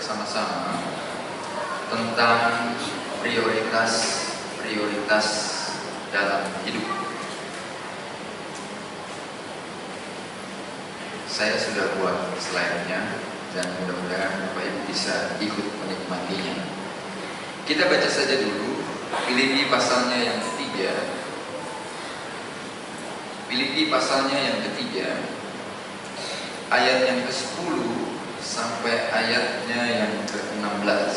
bersama-sama tentang prioritas dalam hidup. Saya sudah buat slide-nya dan mudah-mudahan Bapak Ibu bisa ikut menikmatinya. Kita baca saja dulu Filipi pasalnya yang ketiga. Filipi pasalnya yang ketiga, ayat yang ke-10 sampai ayatnya yang ke-16.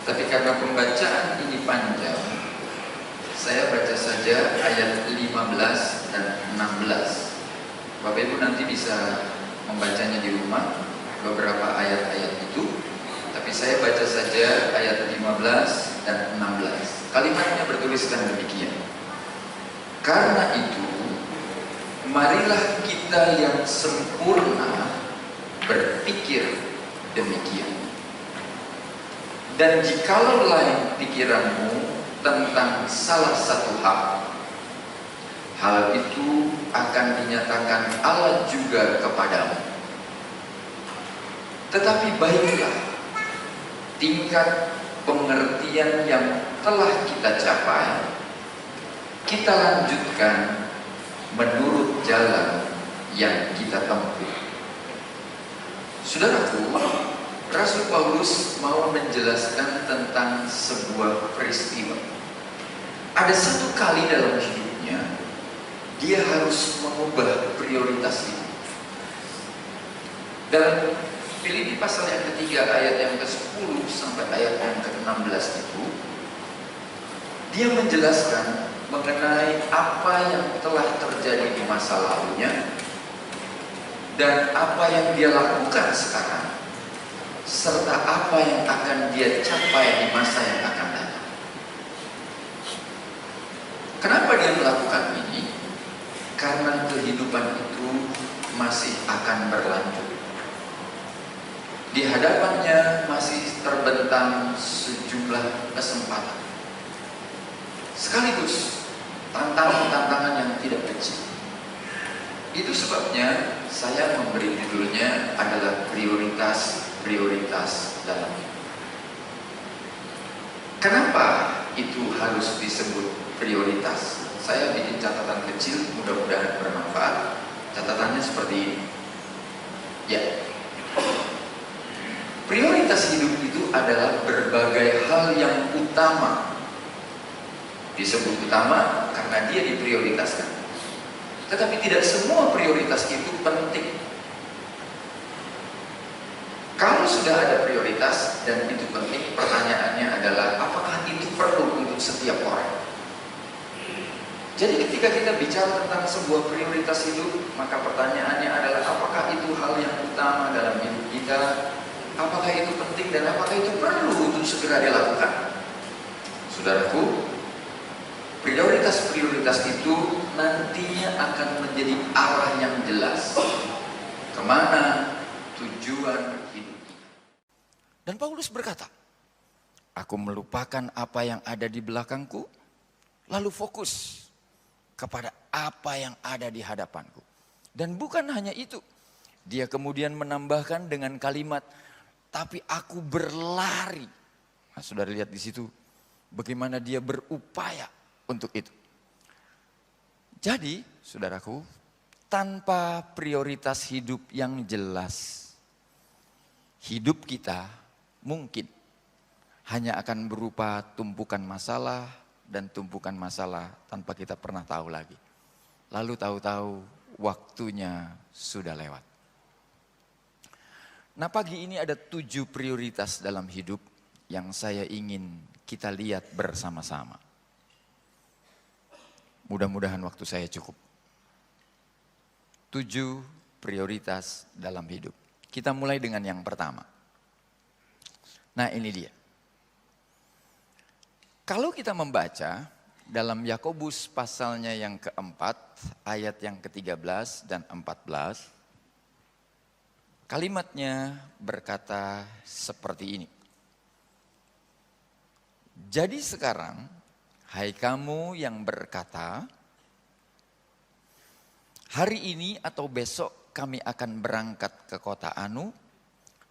Tapi karena pembacaan ini panjang, saya baca saja ayat 15 dan 16. Bapak Ibu nanti bisa membacanya di rumah, beberapa ayat-ayat itu. Tapi saya baca saja ayat 15 dan 16. Kalimatnya bertuliskan demikian. Karena itu, marilah kita yang sempurna berpikir demikian. Dan jikalau lain pikiranmu tentang salah satu hal itu akan dinyatakan Allah juga kepadamu. Tetapi baiklah tingkat pengertian yang telah kita capai, kita lanjutkan menurut jalan yang kita tempuh. Saudaraku, Rasul Paulus mau menjelaskan tentang sebuah peristiwa. Ada satu kali dalam hidupnya dia harus mengubah prioritas hidup. Dalam Filipi pasal yang ketiga ayat yang ke-10 sampai ayat yang ke-16 itu, dia menjelaskan mengenai apa yang telah terjadi di masa lalunya dan apa yang dia lakukan sekarang, serta apa yang akan dia capai di masa yang akan datang. Kenapa dia melakukan ini? Karena kehidupan itu masih akan berlanjut. Di hadapannya masih terbentang sejumlah kesempatan, sekaligus tantangan-tantangan yang tidak kecil. Itu sebabnya saya memberi judulnya adalah prioritas dalam hidup. Kenapa itu harus disebut prioritas? Saya bikin catatan kecil, mudah-mudahan bermanfaat. Catatannya seperti ini. Ya, prioritas hidup itu adalah berbagai hal yang utama. Disebut utama karena dia diprioritaskan. Tetapi tidak semua prioritas itu penting. Kalau sudah ada prioritas dan itu penting, pertanyaannya adalah apakah itu perlu untuk setiap orang? Jadi ketika kita bicara tentang sebuah prioritas hidup, maka pertanyaannya adalah apakah itu hal yang utama dalam hidup kita? Apakah itu penting dan apakah itu perlu untuk segera dilakukan? Saudaraku, prioritas itu nantinya akan menjadi arah yang jelas kemana tujuan hidup kita. Dan Paulus berkata, aku melupakan apa yang ada di belakangku, lalu fokus kepada apa yang ada di hadapanku. Dan bukan hanya itu, dia kemudian menambahkan dengan kalimat, tapi aku berlari. Nah, saudara lihat di situ bagaimana dia berupaya untuk itu. Jadi, saudaraku, tanpa prioritas hidup yang jelas, hidup kita mungkin hanya akan berupa tumpukan masalah dan tumpukan masalah tanpa kita pernah tahu lagi. Lalu tahu-tahu waktunya sudah lewat. Nah, pagi ini ada 7 prioritas dalam hidup yang saya ingin kita lihat bersama-sama. Mudah-mudahan waktu saya cukup. 7 prioritas dalam hidup. Kita mulai dengan yang pertama. Nah, ini dia. Kalau kita membaca dalam Yakobus pasalnya yang keempat, ayat yang ke-13 dan 14, kalimatnya berkata seperti ini. Jadi sekarang, hai kamu yang berkata, hari ini atau besok kami akan berangkat ke kota Anu,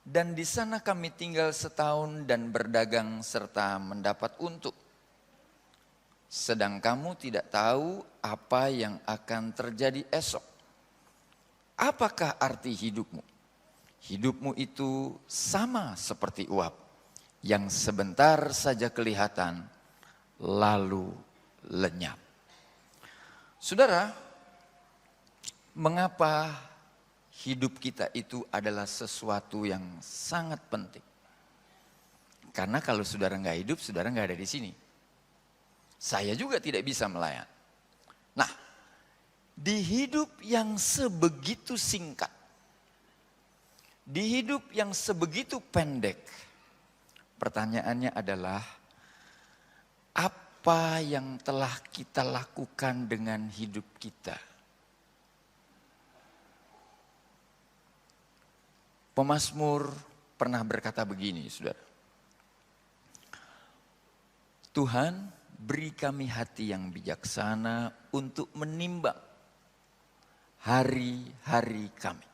Dan di sana kami tinggal setahun dan berdagang serta mendapat untung. Sedang kamu tidak tahu apa yang akan terjadi esok. Apakah arti hidupmu? Hidupmu itu sama seperti uap yang sebentar saja kelihatan lalu lenyap. Saudara, mengapa hidup kita itu adalah sesuatu yang sangat penting? Karena kalau saudara nggak hidup, saudara nggak ada di sini. Saya juga tidak bisa melayan. Nah, di hidup yang sebegitu singkat, di hidup yang sebegitu pendek, pertanyaannya adalah apa yang telah kita lakukan dengan hidup kita? Pemazmur pernah berkata begini, saudara. Tuhan, beri kami hati yang bijaksana untuk menimbang hari-hari kami.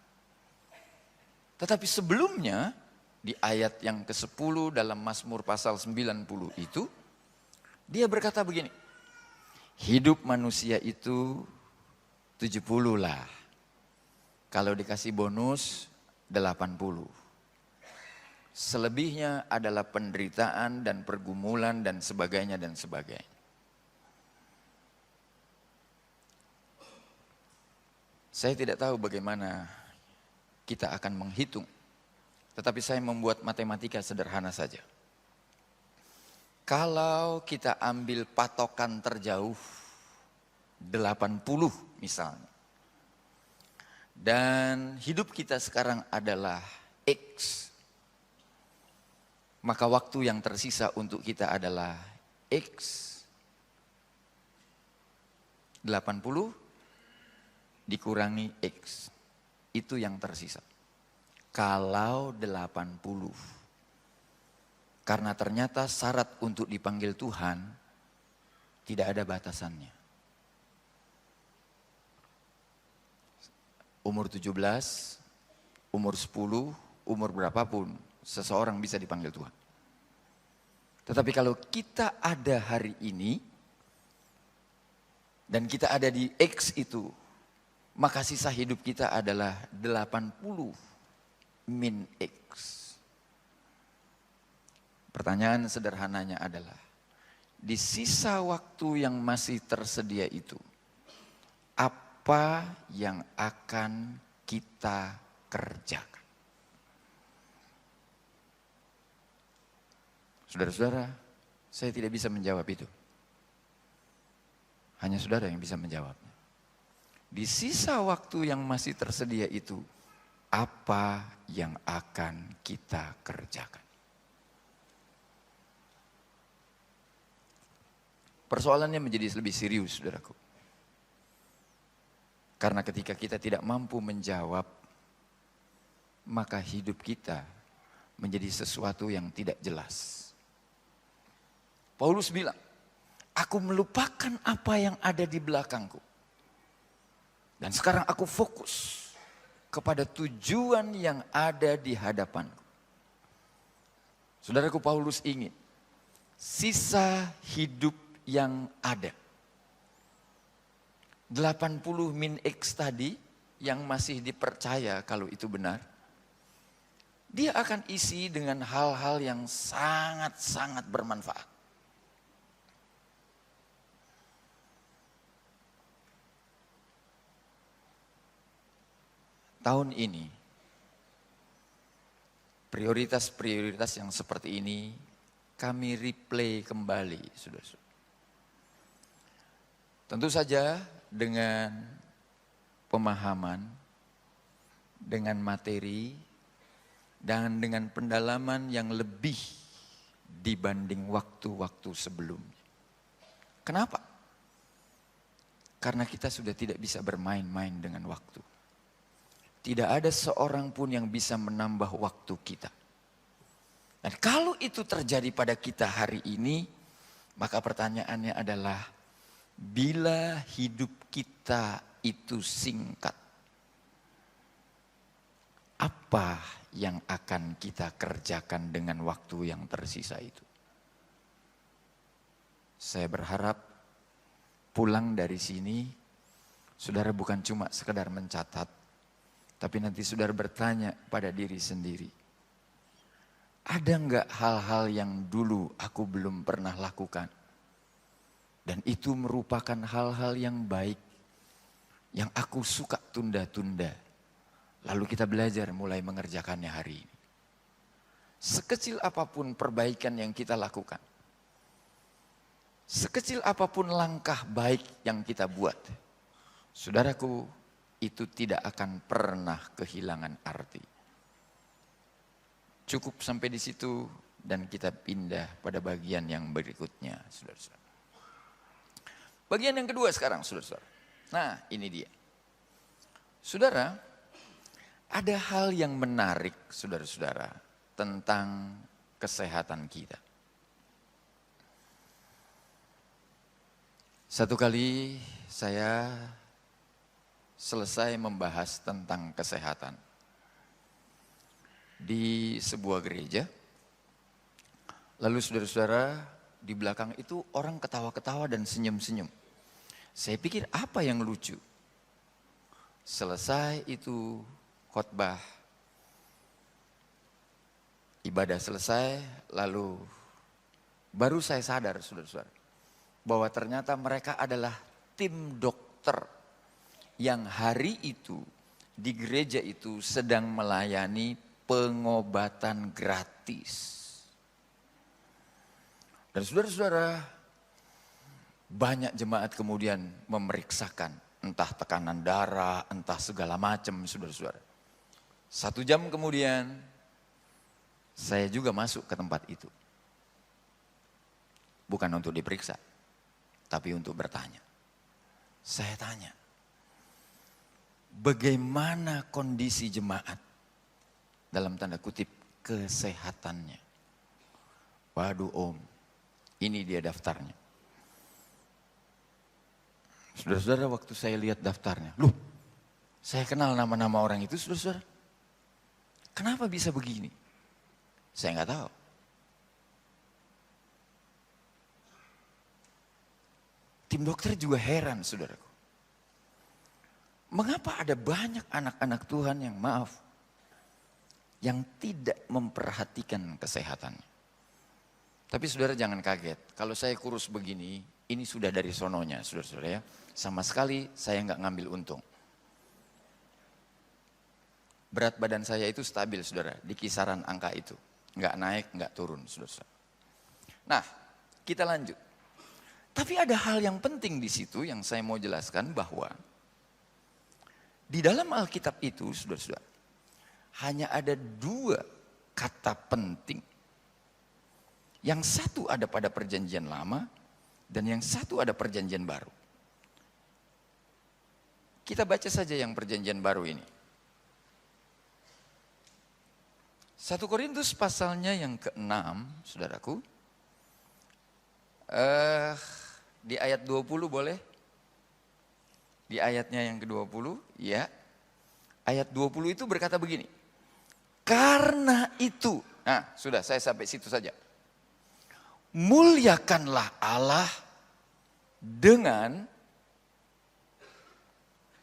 Tetapi sebelumnya, di ayat yang ke-10 dalam Mazmur pasal 90 itu, dia berkata begini, hidup manusia itu 70 lah. Kalau dikasih bonus 80. Selebihnya adalah penderitaan dan pergumulan dan sebagainya dan sebagainya. Saya tidak tahu bagaimana kita akan menghitung. Tetapi saya membuat matematika sederhana saja. Kalau kita ambil patokan terjauh 80 misalnya. Dan hidup kita sekarang adalah X. Maka waktu yang tersisa untuk kita adalah X. 80 dikurangi X. Itu yang tersisa. Kalau 80. Karena ternyata syarat untuk dipanggil Tuhan tidak ada batasannya. Umur 17, umur 10, umur berapapun seseorang bisa dipanggil Tuhan. Tetapi kalau kita ada hari ini dan kita ada di X itu, maka sisa hidup kita adalah 80 min X. Pertanyaan sederhananya adalah, di sisa waktu yang masih tersedia itu, apa yang akan kita kerjakan? Saudara-saudara, saya tidak bisa menjawab itu. Hanya saudara yang bisa menjawabnya. Di sisa waktu yang masih tersedia itu, apa yang akan kita kerjakan? Persoalannya menjadi lebih serius, saudaraku. Karena ketika kita tidak mampu menjawab, maka hidup kita menjadi sesuatu yang tidak jelas. Paulus bilang, aku melupakan apa yang ada di belakangku. Dan sekarang aku fokus kepada tujuan yang ada di hadapanku. Saudaraku, Paulus ingin sisa hidup yang ada. 80 min X tadi yang masih dipercaya kalau itu benar. Dia akan isi dengan hal-hal yang sangat-sangat bermanfaat. Tahun ini, prioritas-prioritas yang seperti ini kami replay kembali, saudara-saudara. Tentu saja dengan pemahaman, dengan materi, dan dengan pendalaman yang lebih dibanding waktu-waktu sebelumnya. Kenapa? Karena kita sudah tidak bisa bermain-main dengan waktu. Tidak ada seorang pun yang bisa menambah waktu kita. Dan kalau itu terjadi pada kita hari ini, maka pertanyaannya adalah, bila hidup kita itu singkat, apa yang akan kita kerjakan dengan waktu yang tersisa itu. Saya berharap pulang dari sini, saudara bukan cuma sekedar mencatat, tapi nanti saudara bertanya pada diri sendiri. Ada enggak hal-hal yang dulu aku belum pernah lakukan? Dan itu merupakan hal-hal yang baik, yang aku suka tunda-tunda. Lalu kita belajar mulai mengerjakannya hari ini. Sekecil apapun perbaikan yang kita lakukan, sekecil apapun langkah baik yang kita buat, saudaraku, itu tidak akan pernah kehilangan arti. Cukup sampai di situ dan kita pindah pada bagian yang berikutnya, saudara-saudara. Bagian yang kedua sekarang, saudara-saudara. Nah, ini dia. Saudara, ada hal yang menarik, saudara-saudara, tentang kesehatan kita. Satu kali saya selesai membahas tentang kesehatan di sebuah gereja. Lalu saudara-saudara, di belakang itu orang ketawa-ketawa dan senyum-senyum. Saya pikir apa yang lucu? Selesai itu khotbah, ibadah selesai, lalu baru saya sadar, saudara-saudara, bahwa ternyata mereka adalah tim dokter yang hari itu di gereja itu sedang melayani pengobatan gratis. Dan saudara-saudara, banyak jemaat kemudian memeriksakan entah tekanan darah, entah segala macam, saudara-saudara. 1 jam kemudian saya juga masuk ke tempat itu. Bukan untuk diperiksa, tapi untuk bertanya. Saya tanya, bagaimana kondisi jemaat? Dalam tanda kutip kesehatannya. Waduh om, ini dia daftarnya. Saudara-saudara, waktu saya lihat daftarnya, loh, saya kenal nama-nama orang itu, saudara-saudara. Kenapa bisa begini? Saya nggak tahu. Tim dokter juga heran, saudaraku. Mengapa ada banyak anak-anak Tuhan yang yang tidak memperhatikan kesehatannya. Tapi saudara jangan kaget, kalau saya kurus begini, ini sudah dari sononya, saudara-saudara ya. Sama sekali saya nggak ngambil untung. Berat badan saya itu stabil, saudara, di kisaran angka itu. Nggak naik, nggak turun, saudara-saudara. Nah, kita lanjut. Tapi ada hal yang penting di situ yang saya mau jelaskan, bahwa di dalam Alkitab itu, saudara-saudara, hanya ada 2 kata penting. Yang satu ada pada perjanjian lama dan yang satu ada perjanjian baru. Kita baca saja yang perjanjian baru ini. 1 Korintus pasalnya yang ke-6, saudaraku. Di ayat 20 boleh? Di ayatnya yang ke-20, ya. Ayat 20 itu berkata begini. Karena itu, nah sudah saya sampai situ saja. Muliakanlah Allah dengan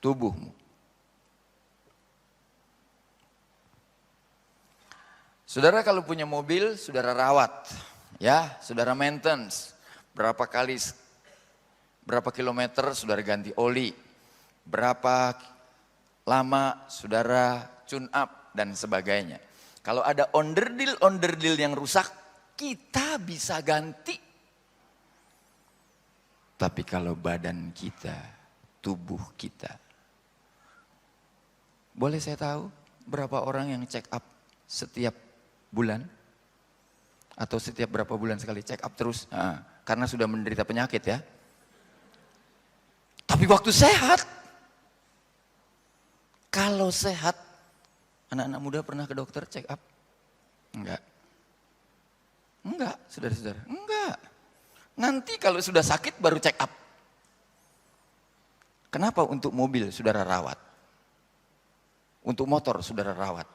tubuhmu. Saudara kalau punya mobil, saudara rawat, ya, saudara maintenance. Berapa kilometer saudara ganti oli, berapa lama saudara tune up dan sebagainya. Kalau ada onderdil yang rusak, kita bisa ganti. Tapi kalau badan kita, tubuh kita, boleh saya tahu berapa orang yang check up setiap bulan? Atau setiap berapa bulan sekali check up terus? Nah, karena sudah menderita penyakit ya. Tapi waktu sehat, kalau sehat, anak-anak muda pernah ke dokter check up? Enggak. Enggak, saudara-saudara. Enggak. Nanti kalau sudah sakit baru check up. Kenapa untuk mobil saudara rawat? Untuk motor saudara rawat.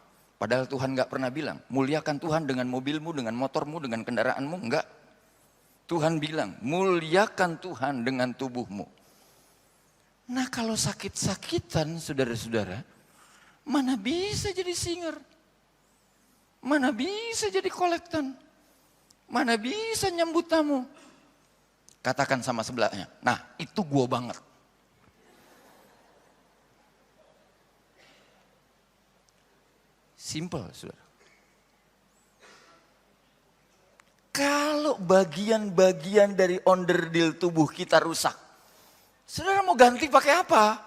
Padahal Tuhan nggak pernah bilang, muliakan Tuhan dengan mobilmu, dengan motormu, dengan kendaraanmu. Enggak. Tuhan bilang, muliakan Tuhan dengan tubuhmu. Nah kalau sakit-sakitan saudara-saudara, mana bisa jadi singer? Mana bisa jadi kolektan? Mana bisa nyambut tamu? Katakan sama sebelahnya, nah itu gua banget. Simple, saudara. Kalau bagian-bagian dari onderdil tubuh kita rusak, saudara mau ganti pakai apa?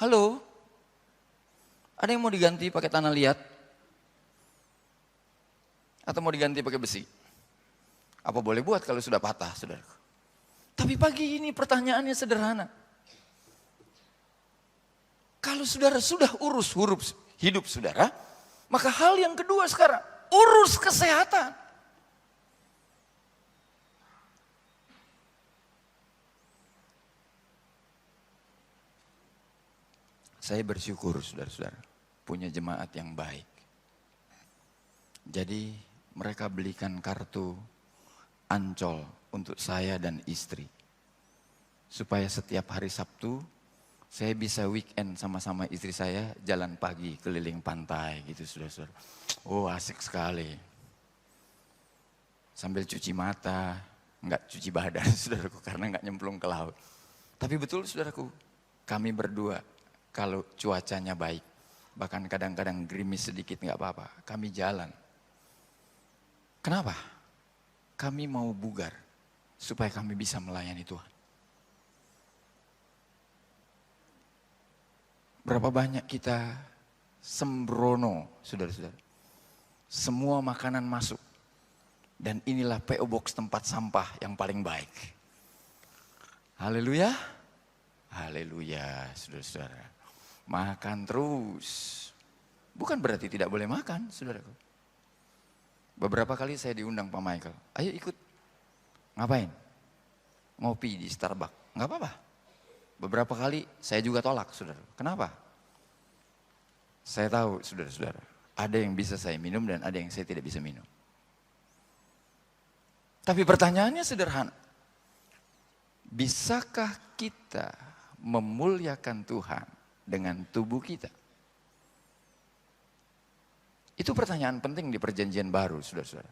Halo? Ada yang mau diganti pakai tanah liat? Atau mau diganti pakai besi? Apa boleh buat kalau sudah patah, saudara? Tapi pagi ini pertanyaannya sederhana. Kalau saudara sudah urus hidup saudara, maka hal yang kedua sekarang, urus kesehatan. Saya bersyukur saudara-saudara, punya jemaat yang baik. Jadi mereka belikan kartu Ancol untuk saya dan istri. Supaya setiap hari Sabtu, saya bisa weekend sama-sama istri saya jalan pagi keliling pantai gitu saudara-saudara. Oh asik sekali. Sambil cuci mata, enggak cuci badan saudaraku karena enggak nyemplung ke laut. Tapi betul saudaraku, kami berdua kalau cuacanya baik, bahkan kadang-kadang gerimis sedikit enggak apa-apa, kami jalan. Kenapa? Kami mau bugar supaya kami bisa melayani Tuhan. Berapa banyak kita sembrono, saudara-saudara. Semua makanan masuk. Dan inilah PO Box tempat sampah yang paling baik. Haleluya. Haleluya, saudara-saudara. Makan terus. Bukan berarti tidak boleh makan, saudaraku. Beberapa kali saya diundang Pak Michael. Ayo ikut. Ngapain? Ngopi di Starbucks. Nggak apa-apa. Beberapa kali saya juga tolak, saudara. Kenapa? Saya tahu, saudara-saudara, ada yang bisa saya minum dan ada yang saya tidak bisa minum. Tapi pertanyaannya sederhana. Bisakah kita memuliakan Tuhan dengan tubuh kita? Itu pertanyaan penting di perjanjian baru, saudara-saudara.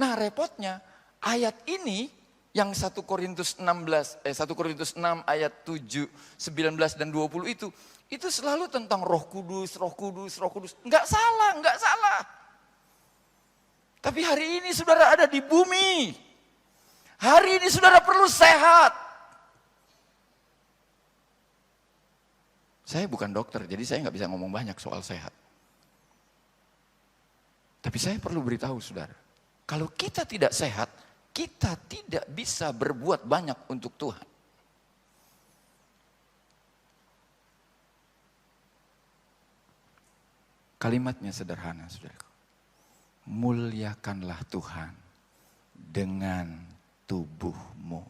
Nah, repotnya ayat ini yang 1 Korintus 6 ayat 7, 19 dan 20 itu selalu tentang Roh Kudus, Roh Kudus, Roh Kudus. Enggak salah, enggak salah. Tapi hari ini saudara ada di bumi. Hari ini saudara perlu sehat. Saya bukan dokter, jadi saya nggak bisa ngomong banyak soal sehat. Tapi saya perlu beritahu saudara, kalau kita tidak sehat, kita tidak bisa berbuat banyak untuk Tuhan. Kalimatnya sederhana, saudaraku. Muliakanlah Tuhan dengan tubuhmu.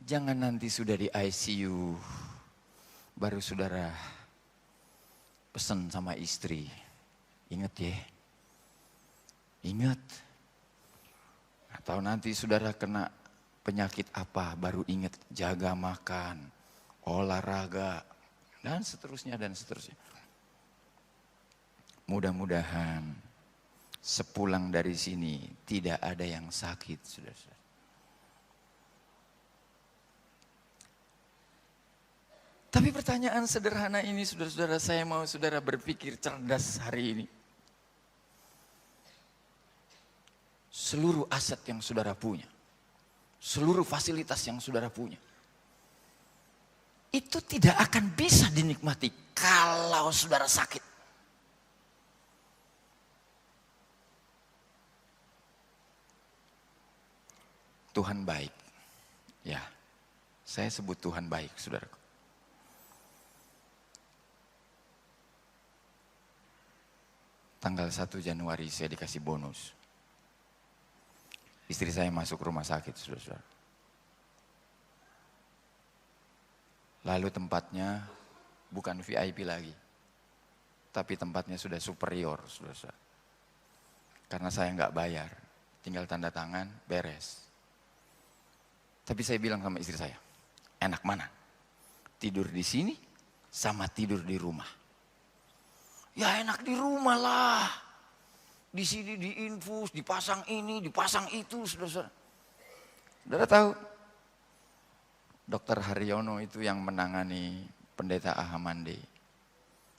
Jangan nanti sudah di ICU, baru saudara pesan sama istri. Ingat ya, ingat. Atau nanti saudara kena penyakit apa, baru ingat jaga makan, olahraga, dan seterusnya dan seterusnya. Mudah-mudahan sepulang dari sini tidak ada yang sakit, saudara-saudara. Tapi pertanyaan sederhana ini, saudara-saudara, saya mau saudara berpikir cerdas hari ini. Seluruh aset yang saudara punya, seluruh fasilitas yang saudara punya, itu tidak akan bisa dinikmati kalau saudara sakit. Tuhan baik, ya, saya sebut Tuhan baik, saudaraku. Tanggal 1 Januari saya dikasih bonus. Istri saya masuk rumah sakit, saudara-saudara. Lalu tempatnya bukan VIP lagi. tapi tempatnya sudah superior, saudara. Karena saya nggak bayar, tinggal tanda tangan, beres. Tapi saya bilang sama istri saya, enak mana? Tidur di sini sama tidur di rumah. Ya enak di rumah lah. Di sini diinfus, dipasang ini, dipasang itu, saudara. Saudara tahu, Dokter Haryono itu yang menangani pendeta Ahamande.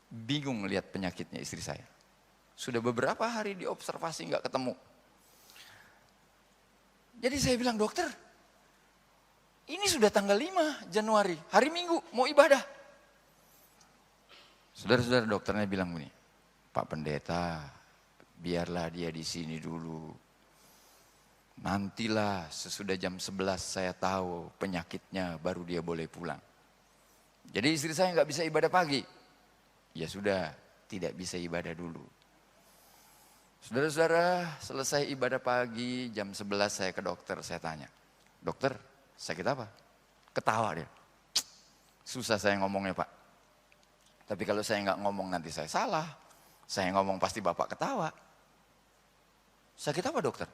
Bingung lihat penyakitnya istri saya. Sudah beberapa hari diobservasi nggak ketemu. Jadi saya bilang, dokter, ini sudah tanggal 5 Januari, hari Minggu, mau ibadah. Saudara-saudara, dokternya bilang begini, Pak Pendeta, biarlah dia di sini dulu. Nantilah sesudah jam 11 saya tahu penyakitnya, baru dia boleh pulang. Jadi istri saya nggak bisa ibadah pagi. Ya sudah, tidak bisa ibadah dulu. Saudara-saudara, selesai ibadah pagi, jam 11 saya ke dokter, saya tanya, dokter, sakit apa? Ketawa dia. Susah saya ngomongnya, Pak. Tapi kalau saya nggak ngomong nanti saya salah. Saya ngomong pasti Bapak ketawa. Sakit apa, dokter?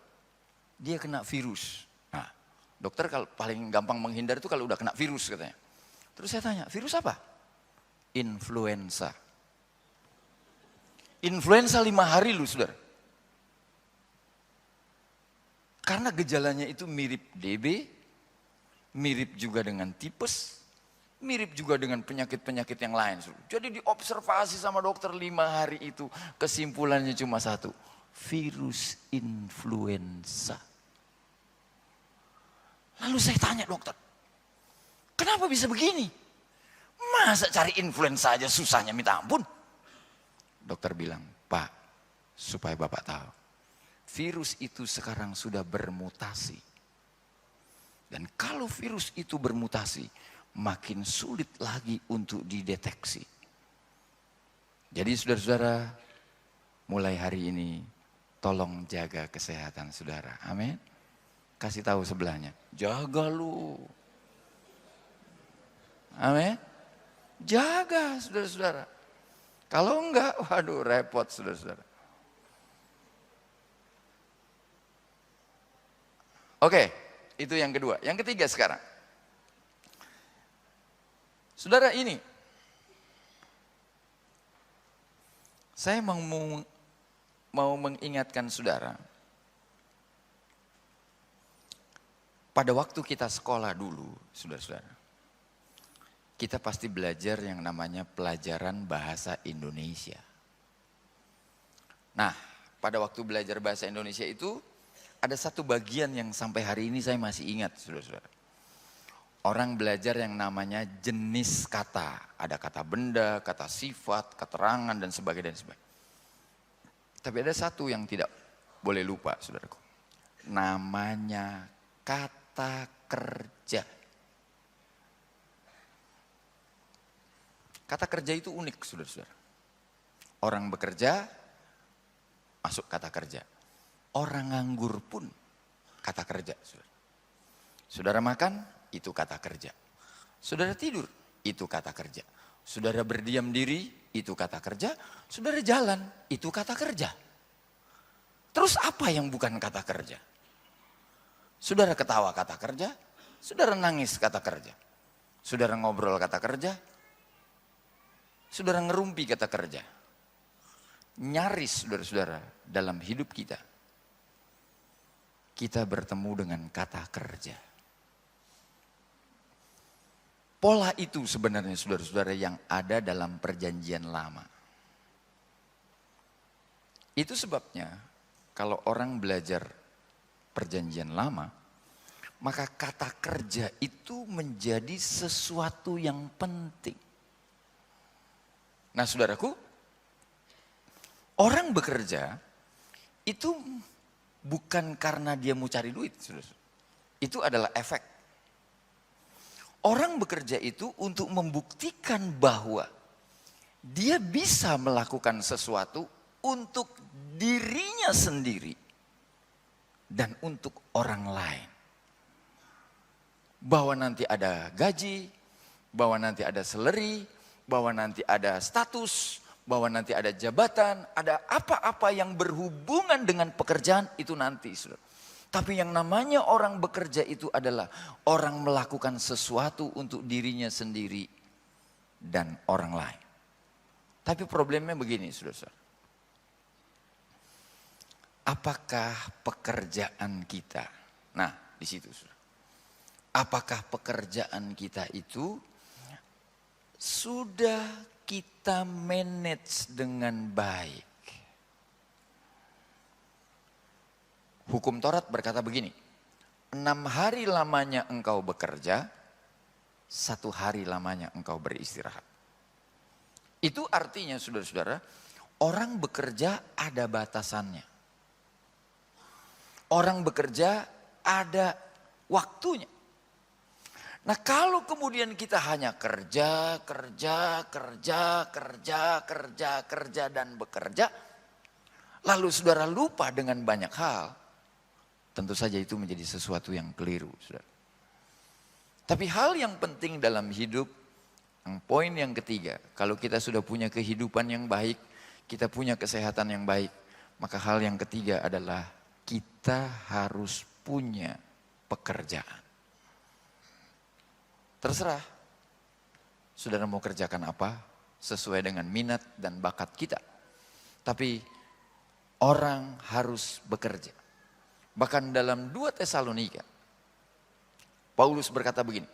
Dia kena virus. Nah, dokter kalau paling gampang menghindar itu kalau udah kena virus katanya. Terus saya tanya, virus apa? Influenza. Influenza 5 hari lu, saudara. Karena gejalanya itu mirip DB, mirip juga dengan tipes, mirip juga dengan penyakit-penyakit yang lain. Jadi diobservasi sama dokter 5 hari itu, kesimpulannya cuma satu, virus influenza. Lalu saya tanya dokter, kenapa bisa begini? Masa cari influenza aja susahnya minta ampun? Dokter bilang, Pak, supaya Bapak tahu, virus itu sekarang sudah bermutasi. Dan kalau virus itu bermutasi, makin sulit lagi untuk dideteksi. Jadi saudara-saudara, mulai hari ini, tolong jaga kesehatan saudara. Amin. Kasih tahu sebelahnya, jaga lu. Amin. Jaga saudara-saudara. Kalau enggak, waduh repot saudara-saudara. Oke, itu yang kedua. Yang ketiga sekarang. Saudara ini, saya mau mengingatkan saudara, pada waktu kita sekolah dulu, saudara-saudara, kita pasti belajar yang namanya pelajaran bahasa Indonesia. Nah, pada waktu belajar bahasa Indonesia itu, ada satu bagian yang sampai hari ini saya masih ingat, saudara-saudara. Orang belajar yang namanya jenis kata. Ada kata benda, kata sifat, keterangan, dan sebagainya. Tapi ada satu yang tidak boleh lupa, saudaraku. Namanya kata kerja. Kata kerja itu unik, saudara-saudara. Orang bekerja, masuk kata kerja. Orang nganggur pun kata kerja, saudara. Saudara makan, itu kata kerja. Saudara tidur, itu kata kerja. Saudara berdiam diri, itu kata kerja. Saudara jalan, itu kata kerja. Terus apa yang bukan kata kerja? Saudara ketawa kata kerja, saudara nangis kata kerja. Saudara ngobrol kata kerja, saudara ngerumpi kata kerja. Nyaris saudara-saudara dalam hidup kita, kita bertemu dengan kata kerja. Pola itu sebenarnya saudara-saudara yang ada dalam perjanjian lama. Itu sebabnya kalau orang belajar perjanjian lama, maka kata kerja itu menjadi sesuatu yang penting. Nah saudaraku, orang bekerja itu bukan karena dia mau cari duit, saudara. Itu adalah efek. Orang bekerja itu untuk membuktikan bahwa dia bisa melakukan sesuatu untuk dirinya sendiri dan untuk orang lain. Bahwa nanti ada gaji, bahwa nanti ada salary, bahwa nanti ada status, bahwa nanti ada jabatan, ada apa-apa yang berhubungan dengan pekerjaan itu nanti, saudara. Tapi yang namanya orang bekerja itu adalah orang melakukan sesuatu untuk dirinya sendiri dan orang lain. Tapi problemnya begini, saudara. Apakah pekerjaan kita, nah di situ, saudara. Apakah pekerjaan kita itu sudah kita manage dengan baik? Hukum Taurat berkata begini, 6 hari lamanya engkau bekerja, 1 hari lamanya engkau beristirahat. Itu artinya saudara-saudara, orang bekerja ada batasannya. Orang bekerja ada waktunya. Nah kalau kemudian kita hanya kerja dan bekerja, lalu saudara lupa dengan banyak hal, tentu saja itu menjadi sesuatu yang keliru, saudara. Tapi hal yang penting dalam hidup, yang poin yang ketiga, kalau kita sudah punya kehidupan yang baik, kita punya kesehatan yang baik, maka hal yang ketiga adalah kita harus punya pekerjaan. Terserah, saudara mau kerjakan apa, sesuai dengan minat dan bakat kita. Tapi orang harus bekerja. Bahkan dalam 2 Tesalonika, Paulus berkata begini,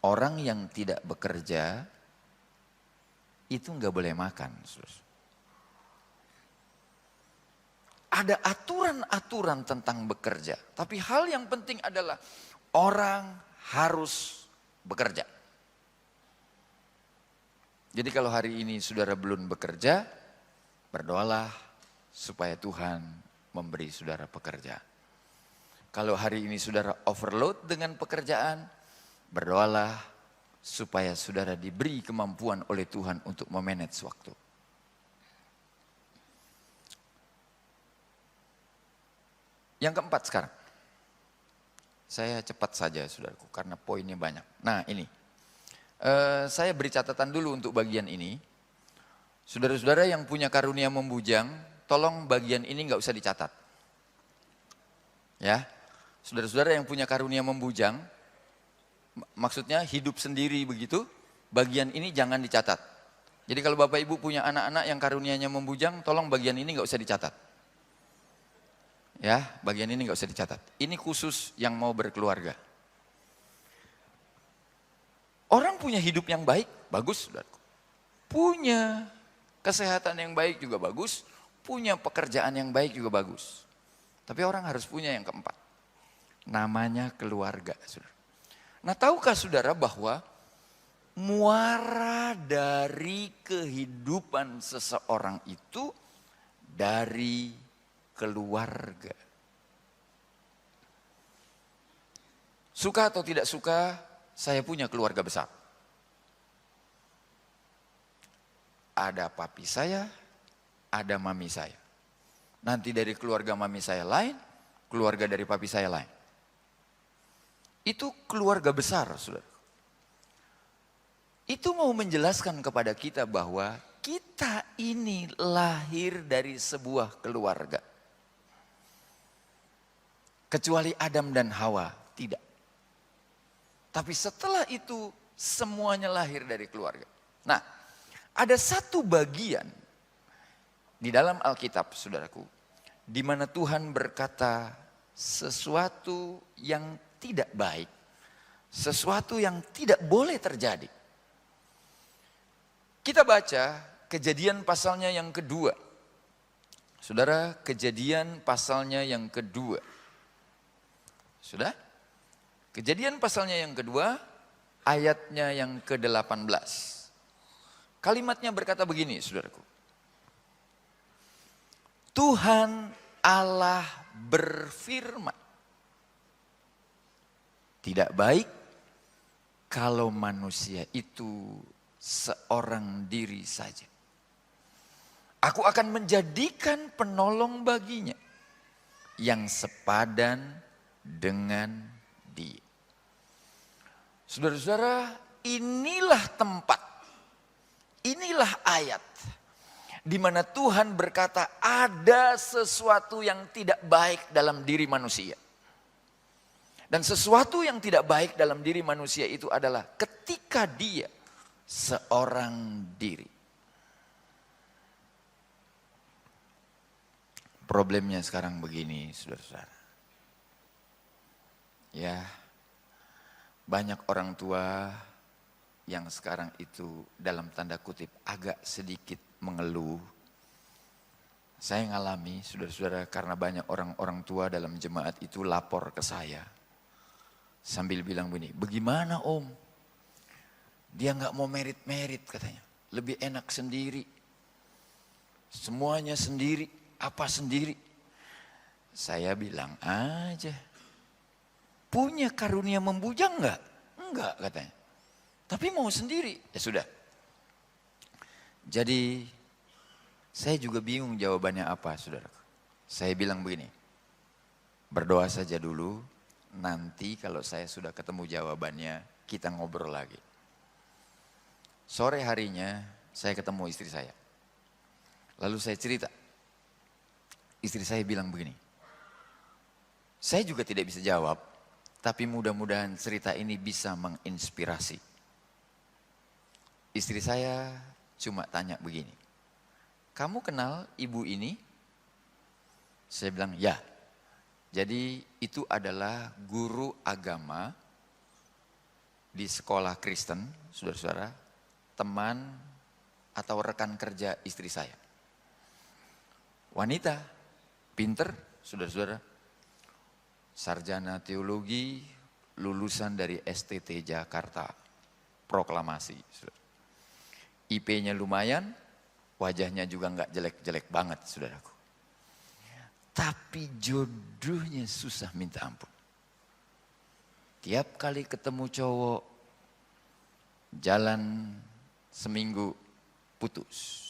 orang yang tidak bekerja itu nggak boleh makan. Ada aturan-aturan tentang bekerja. Tapi hal yang penting adalah orang harus bekerja. Jadi kalau hari ini saudara belum bekerja, berdoalah supaya Tuhan memberi saudara pekerjaan. Kalau hari ini saudara overload dengan pekerjaan, berdoalah supaya saudara diberi kemampuan oleh Tuhan untuk memanage waktu. Yang keempat sekarang. Saya cepat saja saudaraku karena poinnya banyak. Nah ini, saya beri catatan dulu untuk bagian ini. Saudara-saudara yang punya karunia membujang, tolong bagian ini nggak usah dicatat. Ya, saudara-saudara yang punya karunia membujang, maksudnya hidup sendiri begitu, bagian ini jangan dicatat. Jadi kalau Bapak Ibu punya anak-anak yang karunianya membujang, tolong bagian ini nggak usah dicatat. Ya, bagian ini nggak usah dicatat. Ini khusus yang mau berkeluarga. Orang punya hidup yang baik, bagus, saudaraku. Punya kesehatan yang baik juga bagus, punya pekerjaan yang baik juga bagus. Tapi orang harus punya yang keempat. Namanya keluarga, saudara. Nah, tahukah saudara bahwa muara dari kehidupan seseorang itu dari keluarga. Suka atau tidak suka, saya punya keluarga besar. Ada papi saya, ada mami saya. Nanti dari keluarga mami saya lain, keluarga dari papi saya lain. Itu keluarga besar, saudara. Itu mau menjelaskan kepada kita bahwa kita ini lahir dari sebuah keluarga. Kecuali Adam dan Hawa, tidak. Tapi setelah itu semuanya lahir dari keluarga. Nah, ada satu bagian di dalam Alkitab, saudaraku, di mana Tuhan berkata sesuatu yang tidak baik, sesuatu yang tidak boleh terjadi. Kita baca Kejadian pasalnya yang kedua. Saudara, Kejadian pasalnya yang kedua. Sudah? Kejadian pasalnya yang kedua, ayatnya yang ke-18. Kalimatnya berkata begini, saudaraku. Tuhan Allah berfirman, tidak baik kalau manusia itu seorang diri saja. Aku akan menjadikan penolong baginya yang sepadan dengan dia. Saudara-saudara, inilah tempat, inilah ayat Di mana Tuhan berkata ada sesuatu yang tidak baik dalam diri manusia. Dan sesuatu yang tidak baik dalam diri manusia itu adalah ketika dia seorang diri. Problemnya sekarang begini, saudara-saudara. Ya, banyak orang tua yang sekarang itu dalam tanda kutip agak sedikit mengeluh. Saya ngalami, saudara-saudara, karena banyak orang-orang tua dalam jemaat itu lapor ke saya. Sambil bilang begini, bagaimana om? Dia nggak mau merit-merit katanya. Lebih enak sendiri. Semuanya sendiri, apa sendiri. Saya bilang aja. Punya karunia membujang nggak? Enggak katanya. Tapi mau sendiri, ya sudah. Jadi saya juga bingung jawabannya apa, saudara. Saya bilang begini, berdoa saja dulu, nanti kalau saya sudah ketemu jawabannya, kita ngobrol lagi. Sore harinya saya ketemu istri saya. Lalu saya cerita, istri saya bilang begini, saya juga tidak bisa jawab, tapi mudah-mudahan cerita ini bisa menginspirasi. Istri saya cuma tanya begini, kamu kenal ibu ini? Saya bilang, ya. Jadi itu adalah guru agama di sekolah Kristen, saudara-saudara, teman atau rekan kerja istri saya. Wanita, pinter, saudara-saudara, sarjana teologi, lulusan dari STT Jakarta, proklamasi. IP-nya lumayan, wajahnya juga nggak jelek-jelek banget, saudaraku. Tapi jodohnya susah minta ampun. Tiap kali ketemu cowok, jalan seminggu putus.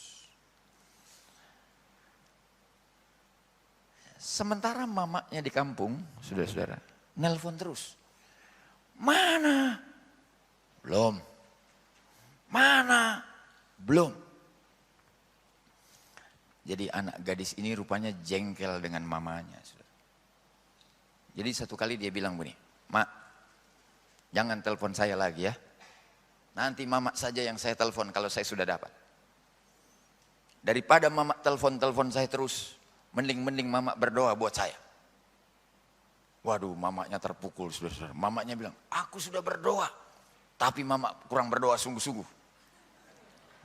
Sementara mamanya di kampung, saudara-saudara, nelpon terus. Mana? Belum. Mana? Belum. Jadi anak gadis ini rupanya jengkel dengan mamanya. Jadi satu kali dia bilang begini, Mak, jangan telepon saya lagi ya. Nanti mama saja yang saya telepon kalau saya sudah dapat. Daripada mama telepon saya terus, mending mama berdoa buat saya. Waduh, mamanya terpukul, saudara-saudara. Mamanya bilang, aku sudah berdoa, tapi mama kurang berdoa sungguh-sungguh.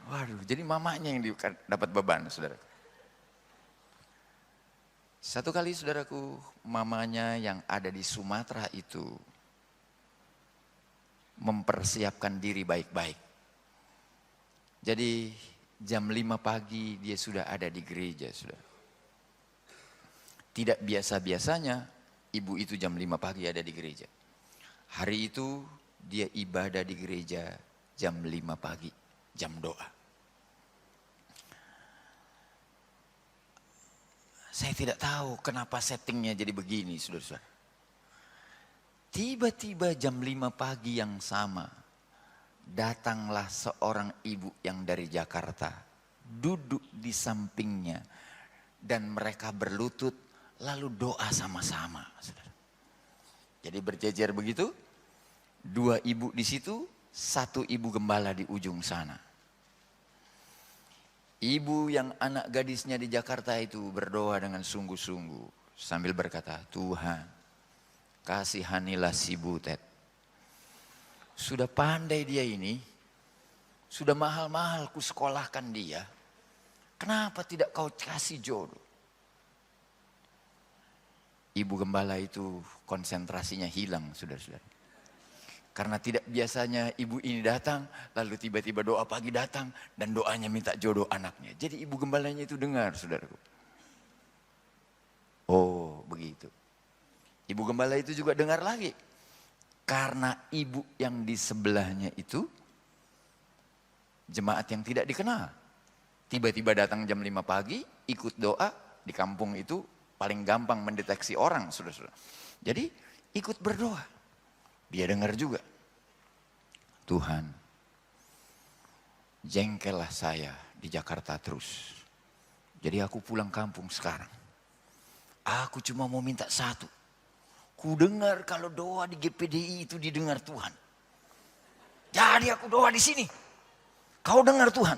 Waduh, jadi mamanya yang dapat beban, saudara. Satu kali, saudaraku, mamanya yang ada di Sumatera itu mempersiapkan diri baik-baik. Jadi jam 5 pagi dia sudah ada di gereja, saudara. Tidak biasa-biasanya ibu itu jam 5 pagi ada di gereja. Hari itu dia ibadah di gereja jam 5 pagi, jam doa. Saya tidak tahu kenapa settingnya jadi begini, saudara-saudara. Tiba-tiba jam 5 pagi yang sama, datanglah seorang ibu yang dari Jakarta, duduk di sampingnya, dan mereka berlutut, lalu doa sama-sama. Saudara. Jadi berjejer begitu, 2 ibu di situ, 1 ibu gembala di ujung sana. Ibu yang anak gadisnya di Jakarta itu berdoa dengan sungguh-sungguh sambil berkata, Tuhan, kasihanilah si Butet. Sudah pandai dia ini, sudah mahal-mahal ku sekolahkan dia. Kenapa tidak kau kasih jodoh? Ibu gembala itu konsentrasinya hilang, saudara-saudara. Karena tidak biasanya ibu ini datang, lalu tiba-tiba doa pagi datang, dan doanya minta jodoh anaknya. Jadi ibu gembalanya itu dengar, saudaraku. Oh, begitu. Ibu gembala itu juga dengar lagi. Karena ibu yang di sebelahnya itu, jemaat yang tidak dikenal. Tiba-tiba datang jam 5 pagi, ikut doa, di kampung itu paling gampang mendeteksi orang, saudara-saudara. Jadi ikut berdoa. Dia dengar juga, Tuhan, jengkellah saya di Jakarta terus. Jadi aku pulang kampung sekarang. Aku cuma mau minta satu. Ku dengar kalau doa di GPDI itu didengar Tuhan. Jadi aku doa di sini. Kau dengar Tuhan.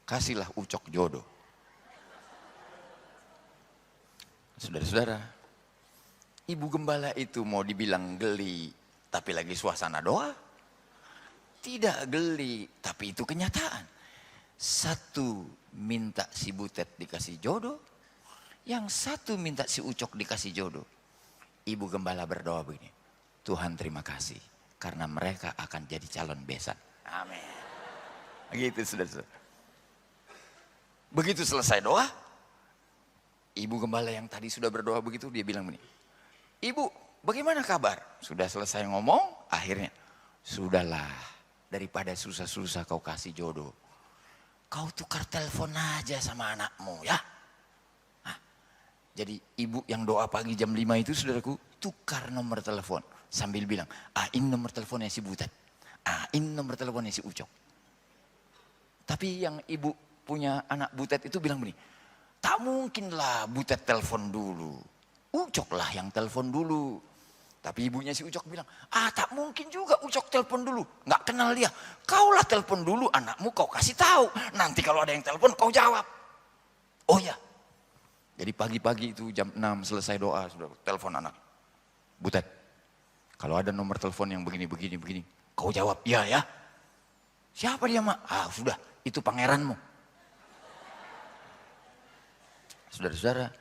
Kasihlah Ucok jodoh. Saudara-saudara, ibu gembala itu mau dibilang geli, tapi lagi suasana doa. Tidak geli, tapi itu kenyataan. Satu minta si Butet dikasih jodoh, yang satu minta si Ucok dikasih jodoh. Ibu gembala berdoa begini, Tuhan terima kasih karena mereka akan jadi calon besan. Amin. Begitu saudara-saudara. Begitu selesai doa, ibu gembala yang tadi sudah berdoa begitu, dia bilang begini, Ibu bagaimana kabar? Sudah selesai ngomong, akhirnya, sudahlah daripada susah-susah kau kasih jodoh. Kau tukar telepon aja sama anakmu ya. Jadi ibu yang doa pagi jam 5 itu saudaraku tukar nomor telepon. Sambil bilang, ini nomor teleponnya si Butet. Ini nomor teleponnya si Ucok. Tapi yang ibu punya anak Butet itu bilang begini, tak mungkinlah Butet telepon dulu. Ucok lah yang telepon dulu. Tapi ibunya si Ucok bilang, tak mungkin juga Ucok telepon dulu. Nggak kenal dia. Kaulah telepon dulu anakmu, kau kasih tahu. Nanti kalau ada yang telepon kau jawab. Oh ya. Jadi pagi-pagi itu jam 6 selesai doa, sudah telepon anak. Butet, kalau ada nomor telepon yang begini, kau jawab, iya ya. Siapa dia mak? Sudah, itu pangeranmu. Saudara-saudara,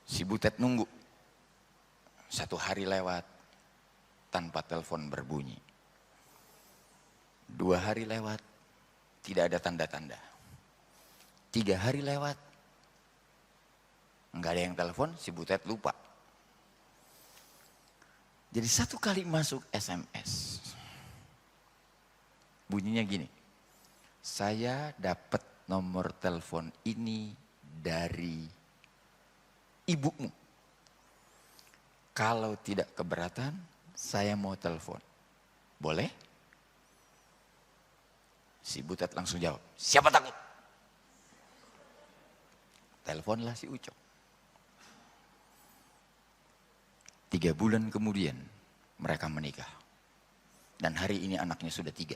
si Butet nunggu. 1 hari lewat tanpa telepon berbunyi. 2 hari lewat, tidak ada tanda-tanda. 3 hari lewat, enggak ada yang telepon, si Butet lupa. Jadi 1 kali masuk SMS. Bunyinya gini. Saya dapat nomor telepon ini dari ibumu. Kalau tidak keberatan, saya mau telepon. Boleh? Si Butet langsung jawab, siapa takut? Teleponlah si Ucok. 3 bulan kemudian mereka menikah. Dan hari ini anaknya sudah 3.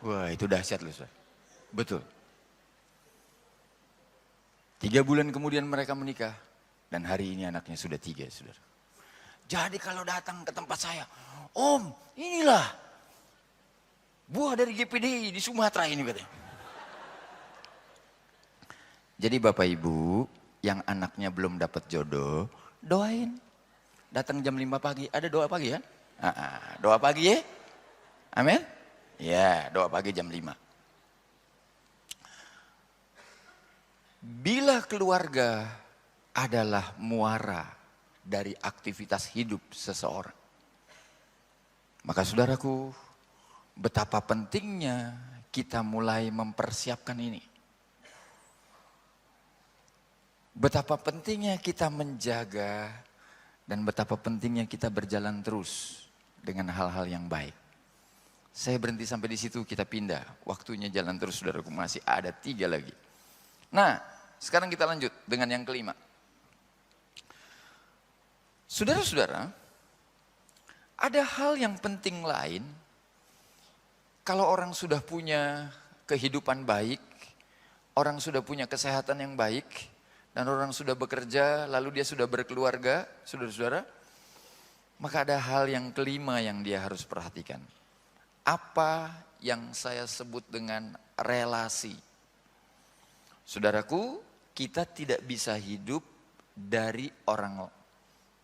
Wah itu dahsyat loh saudara. Betul. 3 bulan kemudian mereka menikah. Dan hari ini anaknya sudah 3 saudara. Jadi kalau datang ke tempat saya, Om inilah buah dari GPDI di Sumatera ini katanya. Jadi Bapak Ibu yang anaknya belum dapat jodoh, doain. Datang jam 5 pagi, ada doa pagi kan? Doa pagi ya? Amin? Ya, doa pagi jam 5. Bila keluarga adalah muara dari aktivitas hidup seseorang, maka saudaraku, betapa pentingnya kita mulai mempersiapkan ini. Betapa pentingnya kita menjaga dan betapa pentingnya kita berjalan terus dengan hal-hal yang baik. Saya berhenti sampai di situ, kita pindah. Waktunya jalan terus, saudaraku, masih ada 3 lagi. Nah, sekarang kita lanjut dengan yang kelima. Saudara-saudara, ada hal yang penting lain. Kalau orang sudah punya kehidupan baik, orang sudah punya kesehatan yang baik, dan orang sudah bekerja, lalu dia sudah berkeluarga, saudara-saudara, maka ada hal yang kelima yang dia harus perhatikan. Apa yang saya sebut dengan relasi. Saudaraku, kita tidak bisa hidup dari orang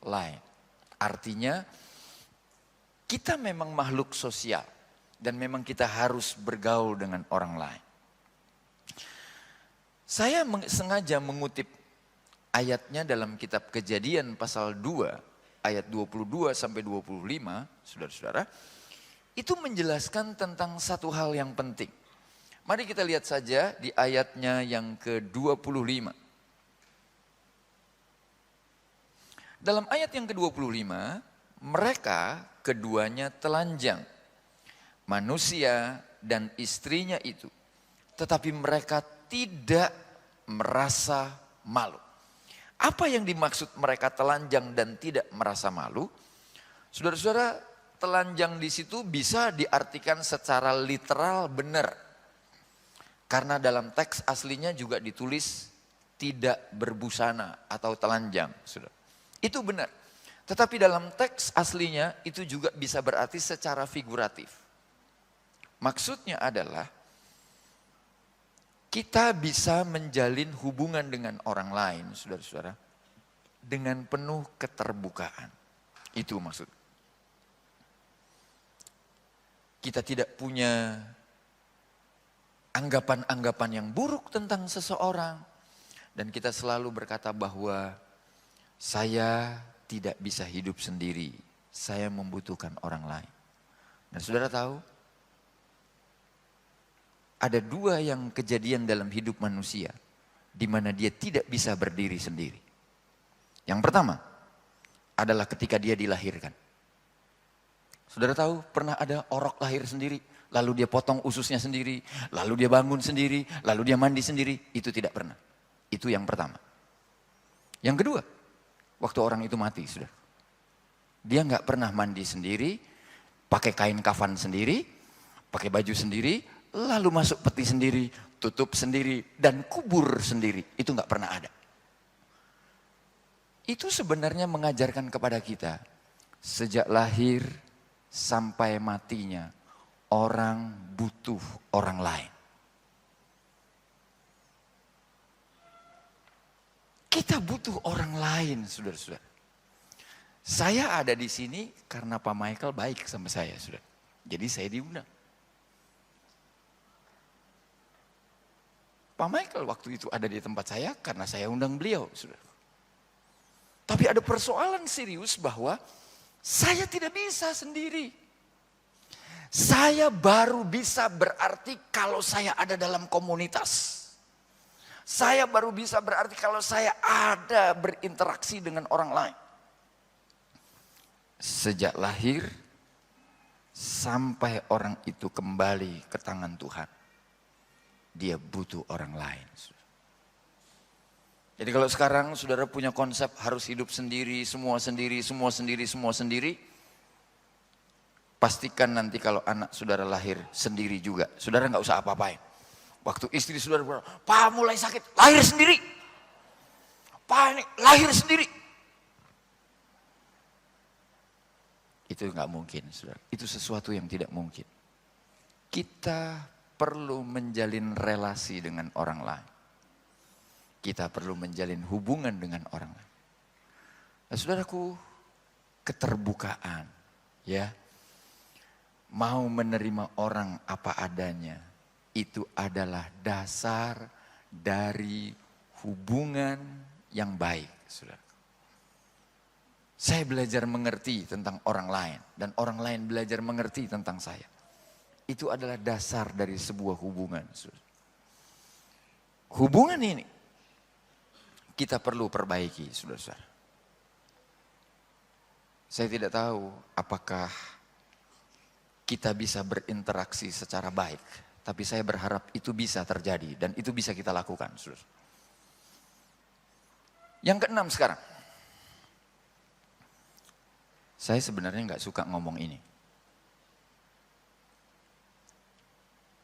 lain. Artinya, kita memang makhluk sosial dan memang kita harus bergaul dengan orang lain. Saya sengaja mengutip ayatnya dalam kitab Kejadian pasal 2 ayat 22 sampai 25, saudara-saudara, itu menjelaskan tentang satu hal yang penting. Mari kita lihat saja di ayatnya yang ke-25. Dalam ayat yang ke-25, mereka keduanya telanjang, manusia dan istrinya itu, tetapi mereka tidak merasa malu. Apa yang dimaksud mereka telanjang dan tidak merasa malu? Saudara-saudara, telanjang di situ bisa diartikan secara literal benar. Karena dalam teks aslinya juga ditulis tidak berbusana atau telanjang. Saudara. Itu benar. Tetapi dalam teks aslinya itu juga bisa berarti secara figuratif. Maksudnya adalah kita bisa menjalin hubungan dengan orang lain, saudara-saudara, dengan penuh keterbukaan. Itu maksud. Kita tidak punya anggapan-anggapan yang buruk tentang seseorang. Dan kita selalu berkata bahwa saya tidak bisa hidup sendiri. Saya membutuhkan orang lain. Dan saudara tahu, ada dua yang kejadian dalam hidup manusia di mana dia tidak bisa berdiri sendiri. Yang pertama adalah ketika dia dilahirkan. Saudara tahu pernah ada orok lahir sendiri, lalu dia potong ususnya sendiri, lalu dia bangun sendiri, lalu dia mandi sendiri. Itu tidak pernah. Itu yang pertama. Yang kedua, waktu orang itu mati, saudara. Dia nggak pernah mandi sendiri, pakai kain kafan sendiri, pakai baju sendiri, lalu masuk peti sendiri, tutup sendiri, dan kubur sendiri. Itu nggak pernah ada. Itu sebenarnya mengajarkan kepada kita, sejak lahir sampai matinya, orang butuh orang lain. Kita butuh orang lain, saudara-saudara. Saya ada di sini karena Pak Michael baik sama saya, saudara. Jadi saya diundang. Pak Michael waktu itu ada di tempat saya karena saya undang beliau, saudara. Tapi ada persoalan serius bahwa saya tidak bisa sendiri. Saya baru bisa berarti kalau saya ada dalam komunitas. Saya baru bisa berarti kalau saya ada berinteraksi dengan orang lain. Sejak lahir sampai orang itu kembali ke tangan Tuhan, dia butuh orang lain. Jadi kalau sekarang saudara punya konsep harus hidup sendiri, semua sendiri, semua sendiri, semua sendiri. Pastikan nanti kalau anak saudara lahir sendiri juga, saudara nggak usah apa-apain. Waktu istri saudara bilang, Pak mulai sakit, lahir sendiri. Pak ini lahir sendiri. Itu nggak mungkin, saudara. Itu sesuatu yang tidak mungkin. Kita perlu menjalin relasi dengan orang lain. Kita perlu menjalin hubungan dengan orang lain. Nah, saudaraku, keterbukaan, ya, mau menerima orang apa adanya, itu adalah dasar dari hubungan yang baik, saudara. Saya belajar mengerti tentang orang lain dan orang lain belajar mengerti tentang saya. Itu adalah dasar dari sebuah hubungan, saudara. Hubungan ini kita perlu perbaiki, saudara-saudara. Saya tidak tahu apakah kita bisa berinteraksi secara baik, tapi saya berharap itu bisa terjadi dan itu bisa kita lakukan, saudara. Yang keenam sekarang, saya sebenarnya nggak suka ngomong ini,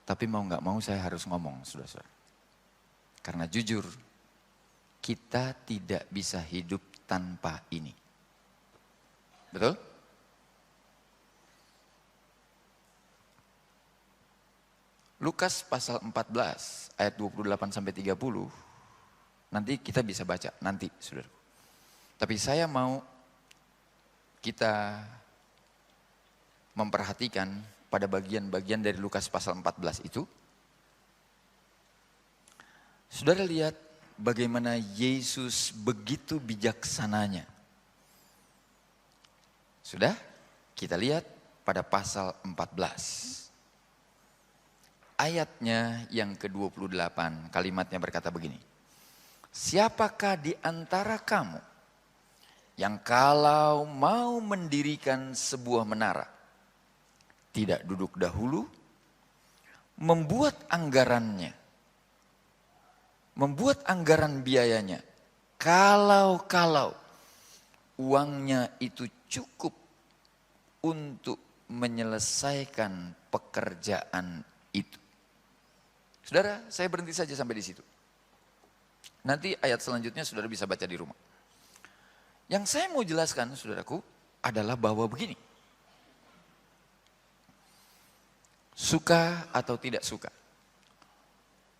tapi mau nggak mau saya harus ngomong, saudara-saudara. Karena jujur, kita tidak bisa hidup tanpa ini. Betul? Lukas pasal 14 ayat 28 sampai 30. Nanti kita bisa baca nanti, saudara. Tapi saya mau kita memperhatikan pada bagian-bagian dari Lukas pasal 14 itu. Saudara lihat bagaimana Yesus begitu bijaksananya. Sudah? Kita lihat pada pasal 14. Ayatnya yang ke-28, kalimatnya berkata begini. Siapakah di antara kamu yang kalau mau mendirikan sebuah menara, tidak duduk dahulu, membuat anggarannya, membuat anggaran biayanya. Kalau uangnya itu cukup untuk menyelesaikan pekerjaan itu. Saudara, saya berhenti saja sampai di situ. Nanti ayat selanjutnya saudara bisa baca di rumah. Yang saya mau jelaskan, saudaraku, adalah bahwa begini. Suka atau tidak suka,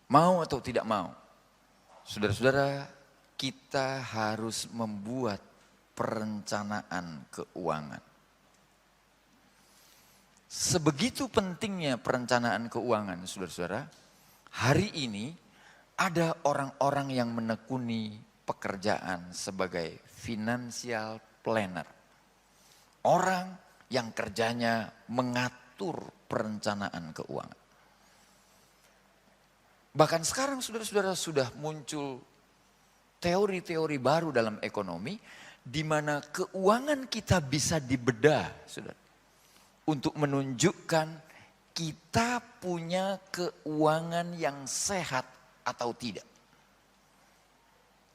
mau atau tidak mau, saudara-saudara, kita harus membuat perencanaan keuangan. Sebegitu pentingnya perencanaan keuangan, saudara-saudara, hari ini ada orang-orang yang menekuni pekerjaan sebagai financial planner. Orang yang kerjanya mengatur perencanaan keuangan. Bahkan sekarang saudara-saudara sudah muncul teori-teori baru dalam ekonomi di mana keuangan kita bisa dibedah, saudara, untuk menunjukkan kita punya keuangan yang sehat atau tidak.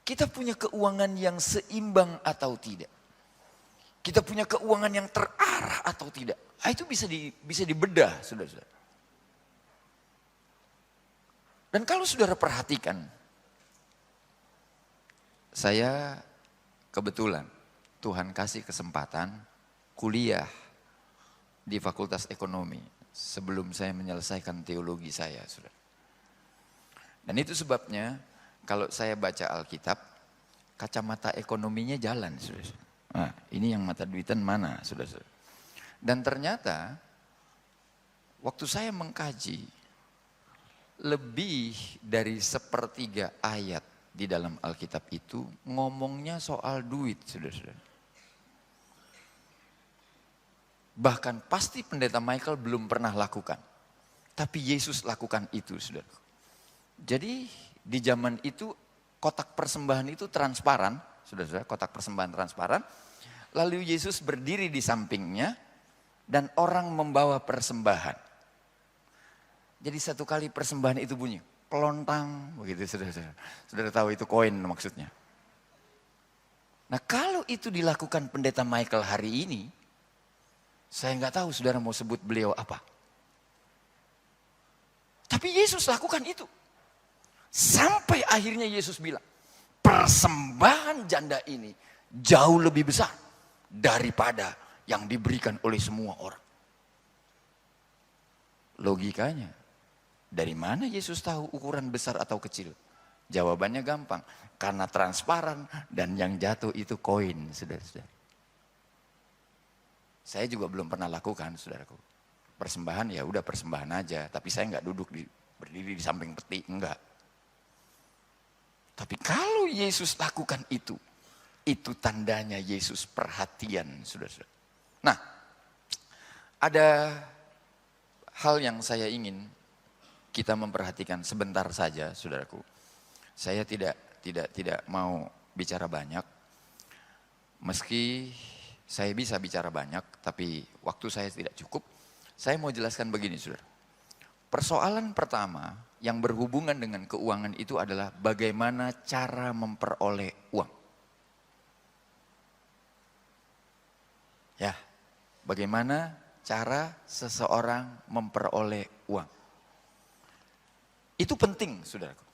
Kita punya keuangan yang seimbang atau tidak. Kita punya keuangan yang terarah atau tidak. Itu bisa dibedah, saudara-saudara. Dan kalau saudara perhatikan, saya kebetulan Tuhan kasih kesempatan kuliah di Fakultas Ekonomi sebelum saya menyelesaikan teologi saya, saudara. Dan itu sebabnya kalau saya baca Alkitab, kacamata ekonominya jalan, saudara. Nah, ini yang mata duitan mana, saudara. Dan ternyata waktu saya mengkaji, lebih dari 1/3 ayat di dalam Alkitab itu ngomongnya soal duit, saudara-saudara. Bahkan pasti pendeta Michael belum pernah lakukan. Tapi Yesus lakukan itu, saudara. Jadi di zaman itu kotak persembahan itu transparan, saudara-saudara, kotak persembahan transparan. Lalu Yesus berdiri di sampingnya dan orang membawa persembahan. Jadi satu kali persembahan itu bunyi, pelontang, begitu, saudara-saudara. Saudara tahu itu koin maksudnya. Nah, kalau itu dilakukan pendeta Michael hari ini, saya nggak tahu saudara mau sebut beliau apa. Tapi Yesus lakukan itu. Sampai akhirnya Yesus bilang, persembahan janda ini jauh lebih besar daripada yang diberikan oleh semua orang. Logikanya, dari mana Yesus tahu ukuran besar atau kecil? Jawabannya gampang, karena transparan dan yang jatuh itu koin, saudara-saudara. Saya juga belum pernah lakukan, saudaraku. Persembahan ya udah persembahan aja, tapi saya nggak berdiri di samping peti, enggak. Tapi kalau Yesus lakukan itu tandanya Yesus perhatian, saudara-saudara. Nah, ada hal yang saya ingin kita memperhatikan sebentar saja, saudaraku. Saya tidak mau bicara banyak, meski saya bisa bicara banyak, tapi waktu saya tidak cukup. Saya mau jelaskan begini, saudara. Persoalan pertama yang berhubungan dengan keuangan itu adalah bagaimana cara memperoleh uang. Ya, bagaimana cara seseorang memperoleh uang. Itu penting, saudaraku.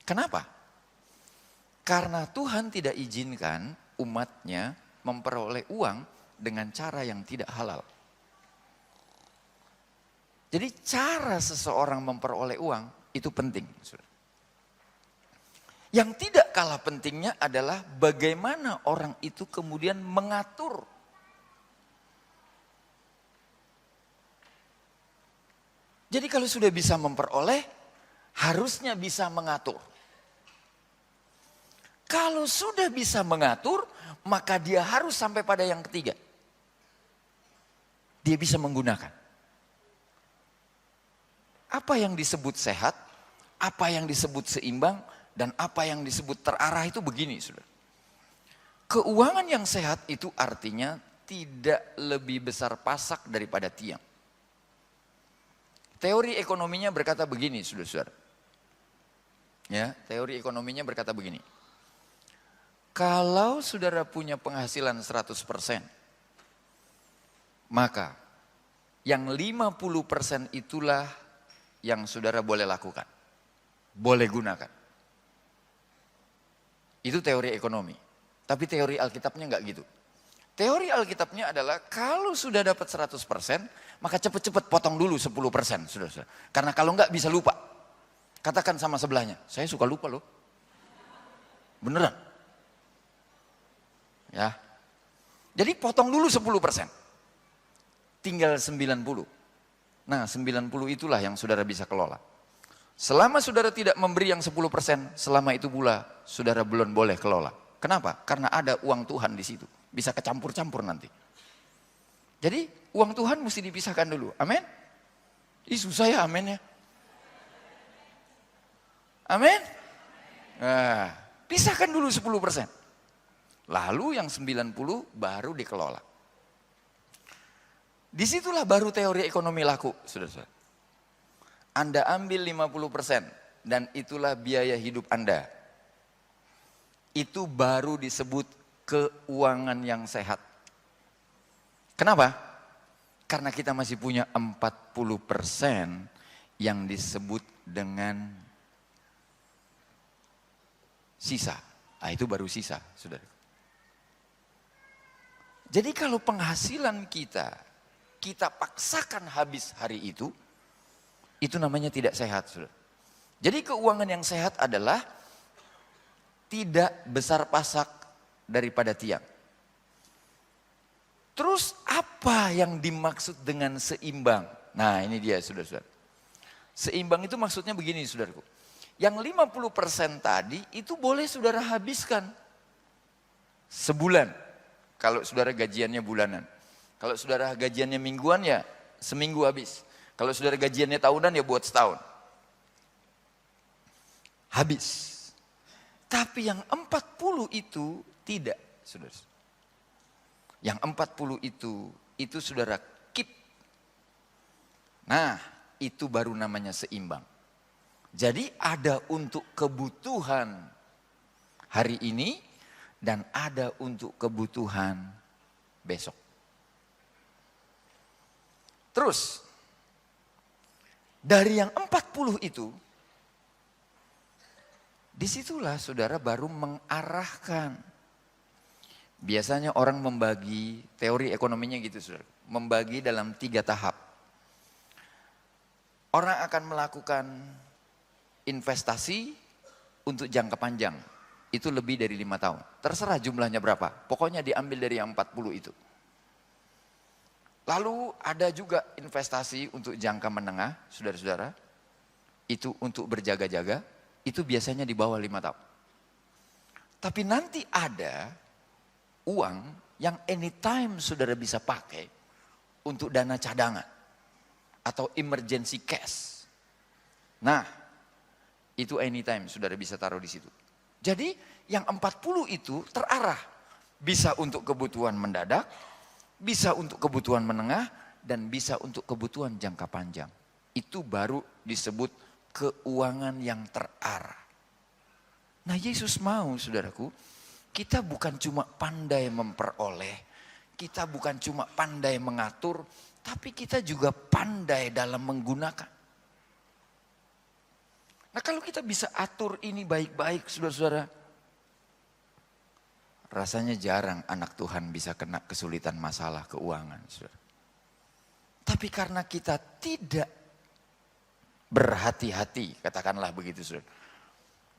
Kenapa? Karena Tuhan tidak izinkan umatnya memperoleh uang dengan cara yang tidak halal. Jadi cara seseorang memperoleh uang itu penting, saudara. Yang tidak kalah pentingnya adalah bagaimana orang itu kemudian mengatur. Jadi kalau sudah bisa memperoleh, harusnya bisa mengatur. Kalau sudah bisa mengatur, maka dia harus sampai pada yang ketiga. Dia bisa menggunakan. Apa yang disebut sehat, apa yang disebut seimbang, dan apa yang disebut terarah itu begini, saudara. Keuangan yang sehat itu artinya tidak lebih besar pasak daripada tiang. Teori ekonominya berkata begini, saudara-saudara. Ya, teori ekonominya berkata begini. Kalau saudara punya penghasilan 100%, maka yang 50% itulah yang saudara boleh lakukan, boleh gunakan. Itu teori ekonomi. Tapi teori Alkitabnya enggak gitu. Teori Alkitabnya adalah kalau sudah dapat 100%, maka cepat-cepat potong dulu 10%. Saudara. Karena kalau enggak bisa lupa. Katakan sama sebelahnya, saya suka lupa loh. Beneran. Ya. Jadi potong dulu 10%. Tinggal 90. Nah 90 itulah yang saudara bisa kelola. Selama saudara tidak memberi yang 10%, selama itu pula saudara belum boleh kelola. Kenapa? Karena ada uang Tuhan di situ. Bisa kecampur-campur nanti. Jadi uang Tuhan mesti dipisahkan dulu. Amin? Ih susah ya amin ya. Amin? Nah, pisahkan dulu 10%. Lalu yang 90 baru dikelola. Disitulah baru teori ekonomi laku, saudara-saudara. Anda ambil 50% dan itulah biaya hidup Anda. Itu baru disebut keuangan yang sehat. Kenapa? Karena kita masih punya 40% yang disebut dengan sisa. Nah, itu baru sisa, saudara. Jadi kalau penghasilan kita paksakan habis hari itu namanya tidak sehat, saudara. Jadi keuangan yang sehat adalah tidak besar pasak daripada tiang. Terus apa yang dimaksud dengan seimbang? Nah ini dia saudara-saudara. Seimbang itu maksudnya begini saudaraku. Yang 50% tadi itu boleh saudara habiskan sebulan. Kalau saudara gajiannya bulanan. Kalau saudara gajiannya mingguan ya seminggu habis. Kalau saudara gajiannya tahunan ya buat setahun. Habis. Tapi yang 40 itu tidak, saudara. Yang 40 itu saudara keep. Nah, itu baru namanya seimbang. Jadi ada untuk kebutuhan hari ini dan ada untuk kebutuhan besok. Terus, dari yang 40 itu, disitulah saudara baru mengarahkan. Biasanya orang membagi, teori ekonominya gitu saudara, membagi dalam 3 tahap. Orang akan melakukan investasi untuk jangka panjang, itu lebih dari 5 tahun. Terserah jumlahnya berapa, pokoknya diambil dari yang 40 itu. Lalu ada juga investasi untuk jangka menengah, saudara-saudara, itu untuk berjaga-jaga, itu biasanya di bawah 5 tahun. Tapi nanti ada uang yang anytime saudara bisa pakai untuk dana cadangan atau emergency cash. Nah, itu anytime saudara bisa taruh di situ. Jadi yang 40 itu terarah. Bisa untuk kebutuhan mendadak, bisa untuk kebutuhan menengah, dan bisa untuk kebutuhan jangka panjang. Itu baru disebut keuangan yang terarah. Nah Yesus mau saudaraku, kita bukan cuma pandai memperoleh, kita bukan cuma pandai mengatur, tapi kita juga pandai dalam menggunakan. Nah kalau kita bisa atur ini baik-baik saudara-saudara, rasanya jarang anak Tuhan bisa kena kesulitan masalah keuangan. Saudara. Tapi karena kita tidak berhati-hati, katakanlah begitu saudara.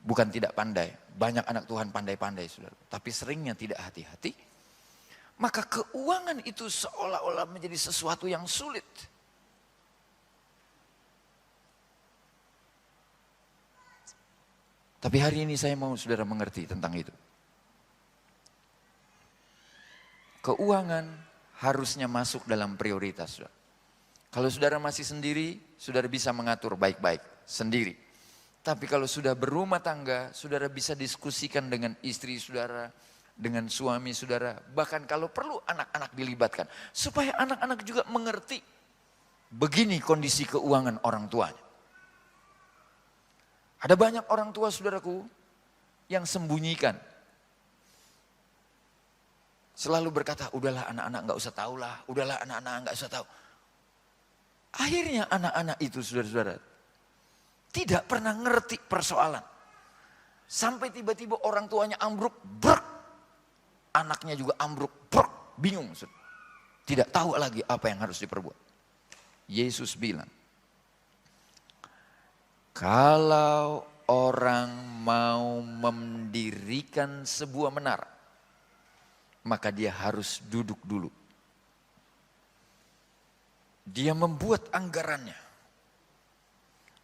Bukan tidak pandai, banyak anak Tuhan pandai-pandai saudara. Tapi seringnya tidak hati-hati, maka keuangan itu seolah-olah menjadi sesuatu yang sulit. Tapi hari ini saya mau saudara mengerti tentang itu. Keuangan harusnya masuk dalam prioritas. Saudara. Kalau saudara masih sendiri, saudara bisa mengatur baik-baik sendiri. Tapi kalau sudah berumah tangga, saudara bisa diskusikan dengan istri saudara, dengan suami saudara. Bahkan kalau perlu anak-anak dilibatkan. Supaya anak-anak juga mengerti. Begini kondisi keuangan orang tuanya. Ada banyak orang tua saudaraku yang sembunyikan. Selalu berkata, udahlah anak-anak nggak usah tahu lah, udahlah anak-anak nggak usah tahu. Akhirnya anak-anak itu saudara-saudara tidak pernah ngerti persoalan. Sampai tiba-tiba orang tuanya ambruk, brek. Anaknya juga ambruk, brek. Bingung. Tidak tahu lagi apa yang harus diperbuat. Yesus bilang, kalau orang mau mendirikan sebuah menara, maka dia harus duduk dulu. Dia membuat anggarannya.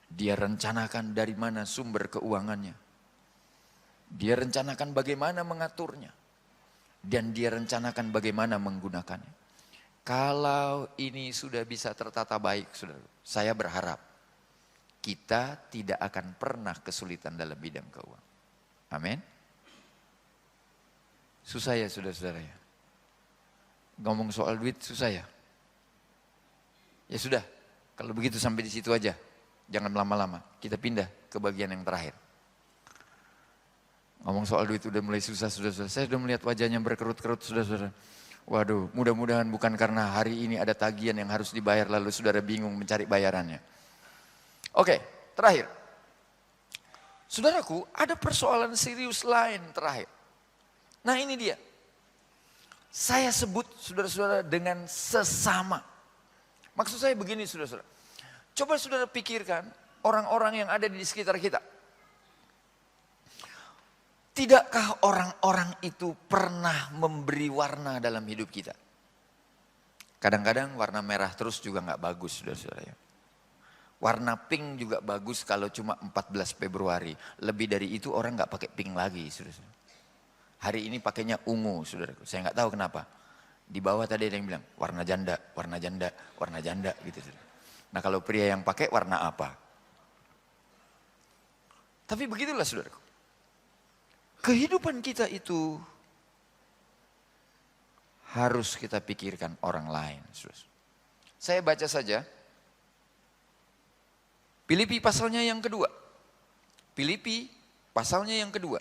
Dia rencanakan dari mana sumber keuangannya. Dia rencanakan bagaimana mengaturnya. Dan dia rencanakan bagaimana menggunakannya. Kalau ini sudah bisa tertata baik, saudara, saya berharap kita tidak akan pernah kesulitan dalam bidang keuangan. Amin. Susah ya saudara-saudara ya. Ngomong soal duit susah ya. Ya sudah, kalau begitu sampai di situ aja. Jangan lama-lama, kita pindah ke bagian yang terakhir. Ngomong soal duit udah mulai susah, saudara-saudara. Saya sudah melihat wajahnya berkerut-kerut, saudara-saudara. Waduh, mudah-mudahan bukan karena hari ini ada tagihan yang harus dibayar lalu saudara bingung mencari bayarannya. Oke, terakhir. Saudaraku, ada persoalan serius lain terakhir. Nah ini dia. Saya sebut saudara-saudara dengan sesama. Maksud saya begini saudara-saudara. Coba saudara pikirkan orang-orang yang ada di sekitar kita. Tidakkah orang-orang itu pernah memberi warna dalam hidup kita? Kadang-kadang warna merah terus juga nggak bagus saudara-saudara ya. Warna pink juga bagus kalau cuma 14 Februari. Lebih dari itu orang nggak pakai pink lagi saudara-saudara. Hari ini pakainya ungu saudaraku. Saya nggak tahu kenapa. Di bawah tadi ada yang bilang warna janda, warna janda, warna janda gitu saudara. Nah kalau pria yang pakai warna apa? Tapi begitulah saudaraku. Kehidupan kita itu harus kita pikirkan orang lain. Saya baca saja. Filipi pasalnya yang kedua. Filipi pasalnya yang kedua.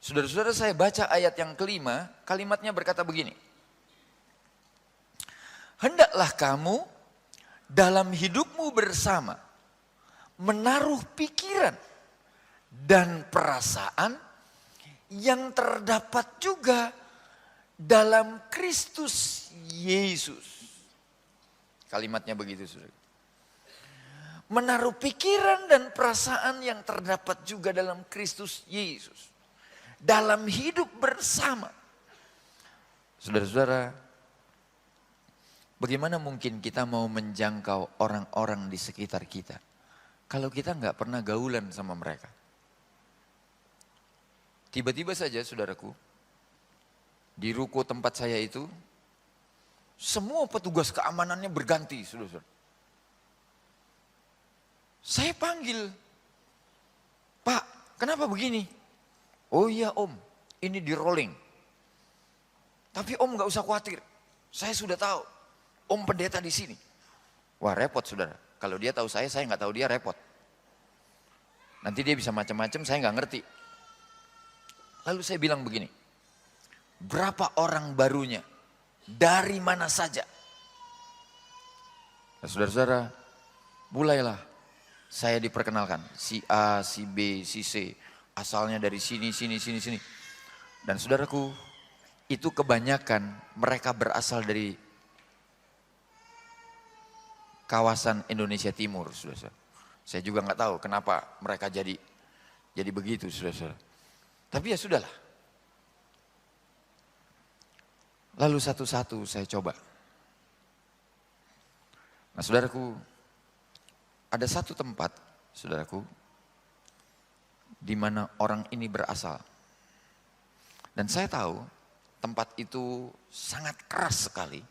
Saudara-saudara saya baca ayat yang kelima, kalimatnya berkata begini. Hendaklah kamu dalam hidupmu bersama menaruh pikiran dan perasaan yang terdapat juga dalam Kristus Yesus. Kalimatnya begitu saudara. Menaruh pikiran dan perasaan yang terdapat juga dalam Kristus Yesus. Dalam hidup bersama. Saudara-saudara, bagaimana mungkin kita mau menjangkau orang-orang di sekitar kita kalau kita nggak pernah gaulan sama mereka? Tiba-tiba saja saudaraku, di ruko tempat saya itu, semua petugas keamanannya berganti saudara-saudara. Saya panggil, Pak kenapa begini? Oh iya om, ini di rolling. Tapi om gak usah khawatir, saya sudah tahu, om pendeta di sini. Wah repot saudara, kalau dia tahu saya nggak tahu dia repot. Nanti dia bisa macam-macam, saya nggak ngerti. Lalu saya bilang begini, berapa orang barunya? Dari mana saja? Nah, saudara-saudara, mulailah saya diperkenalkan. Si A, si B, si C, asalnya dari sini. Dan saudaraku, itu kebanyakan mereka berasal dari kawasan Indonesia Timur. Saudara-saudara. Saya juga nggak tahu kenapa mereka jadi begitu, saudara-saudara. Tapi ya sudahlah. Lalu satu-satu saya coba. Nah saudaraku, ada satu tempat, saudaraku, di mana orang ini berasal. Dan saya tahu tempat itu sangat keras sekali.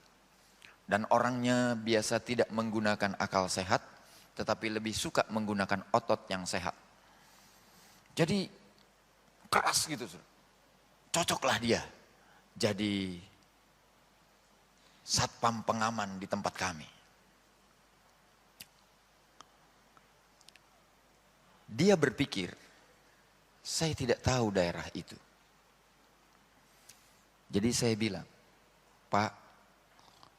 Dan orangnya biasa tidak menggunakan akal sehat, tetapi lebih suka menggunakan otot yang sehat. Jadi keras gitu. Cocoklah dia jadi satpam pengaman di tempat kami. Dia berpikir, saya tidak tahu daerah itu. Jadi saya bilang, Pak,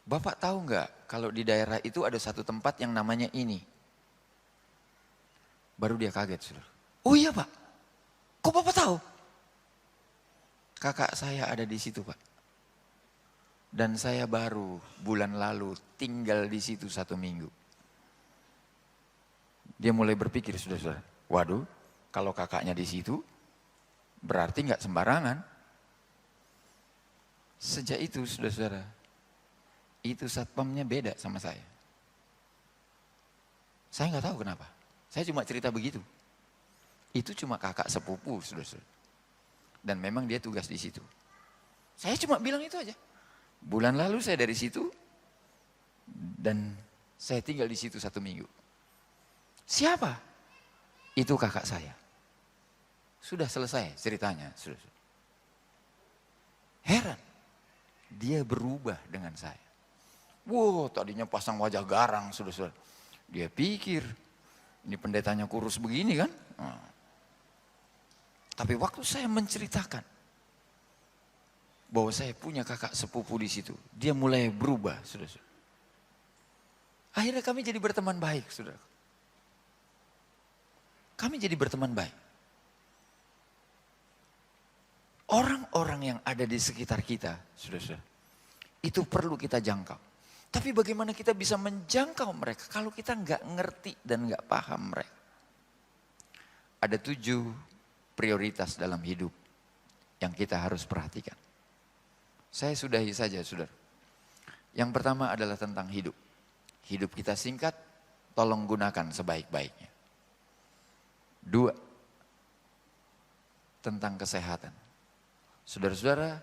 Bapak tahu nggak kalau di daerah itu ada satu tempat yang namanya ini? Baru dia kaget, saudara. Oh iya Pak, kok Bapak tahu? Kakak saya ada di situ Pak. Dan saya baru bulan lalu tinggal di situ 1 minggu. Dia mulai berpikir, saudara-saudara, waduh, kalau kakaknya di situ, berarti nggak sembarangan. Sejak itu, saudara-saudara, itu satpamnya beda sama saya. Saya nggak tahu kenapa. Saya cuma cerita begitu. Itu cuma kakak sepupu, saudara-saudara. Dan memang dia tugas di situ. Saya cuma bilang itu aja. Bulan lalu saya dari situ dan saya tinggal di situ 1 minggu. Siapa? Itu kakak saya. Sudah selesai ceritanya. Heran. Dia berubah dengan saya. Wow, tadinya pasang wajah garang. Dia pikir, ini pendetanya kurus begini kan. Tapi waktu saya menceritakan bahwa saya punya kakak sepupu di situ, dia mulai berubah, saudara. Akhirnya kami jadi berteman baik, saudara. Kami jadi berteman baik. Orang-orang yang ada di sekitar kita, saudara, itu perlu kita jangkau. Tapi bagaimana kita bisa menjangkau mereka kalau kita nggak ngerti dan nggak paham mereka? Ada 7 prioritas dalam hidup yang kita harus perhatikan. Saya sudahi saja, saudara. Yang pertama adalah tentang hidup. Hidup kita singkat, tolong gunakan sebaik-baiknya. 2, tentang kesehatan. Saudara-saudara,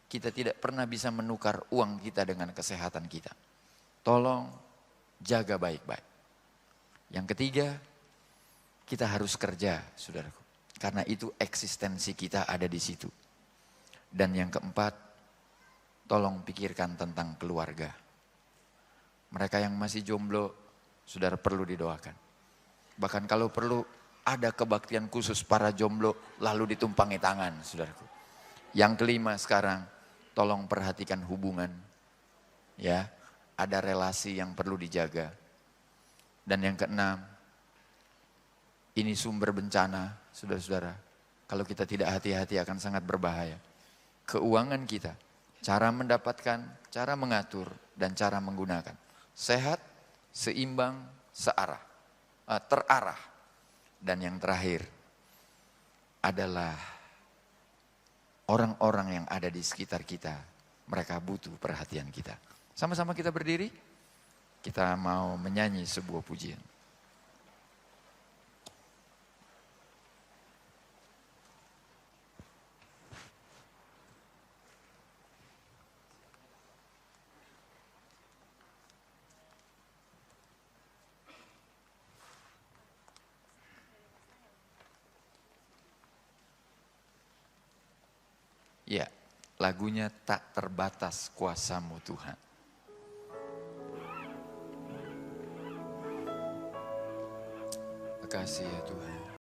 kita tidak pernah bisa menukar uang kita dengan kesehatan kita. Tolong jaga baik-baik. Yang ketiga, kita harus kerja, saudaraku. Karena itu eksistensi kita ada di situ. Dan yang keempat, tolong pikirkan tentang keluarga. Mereka yang masih jomblo, saudara perlu didoakan. Bahkan kalau perlu ada kebaktian khusus para jomblo lalu ditumpangi tangan, saudaraku. Yang kelima sekarang, tolong perhatikan hubungan. Ya, ada relasi yang perlu dijaga. Dan yang keenam, ini sumber bencana, saudara-saudara. Kalau kita tidak hati-hati akan sangat berbahaya. Keuangan kita, cara mendapatkan, cara mengatur, dan cara menggunakan. Sehat, seimbang, terarah. Dan yang terakhir adalah orang-orang yang ada di sekitar kita. Mereka butuh perhatian kita. Sama-sama kita berdiri, kita mau menyanyi sebuah pujian. Ya, lagunya Tak Terbatas Kuasa-Mu Tuhan. Terima kasih ya Tuhan.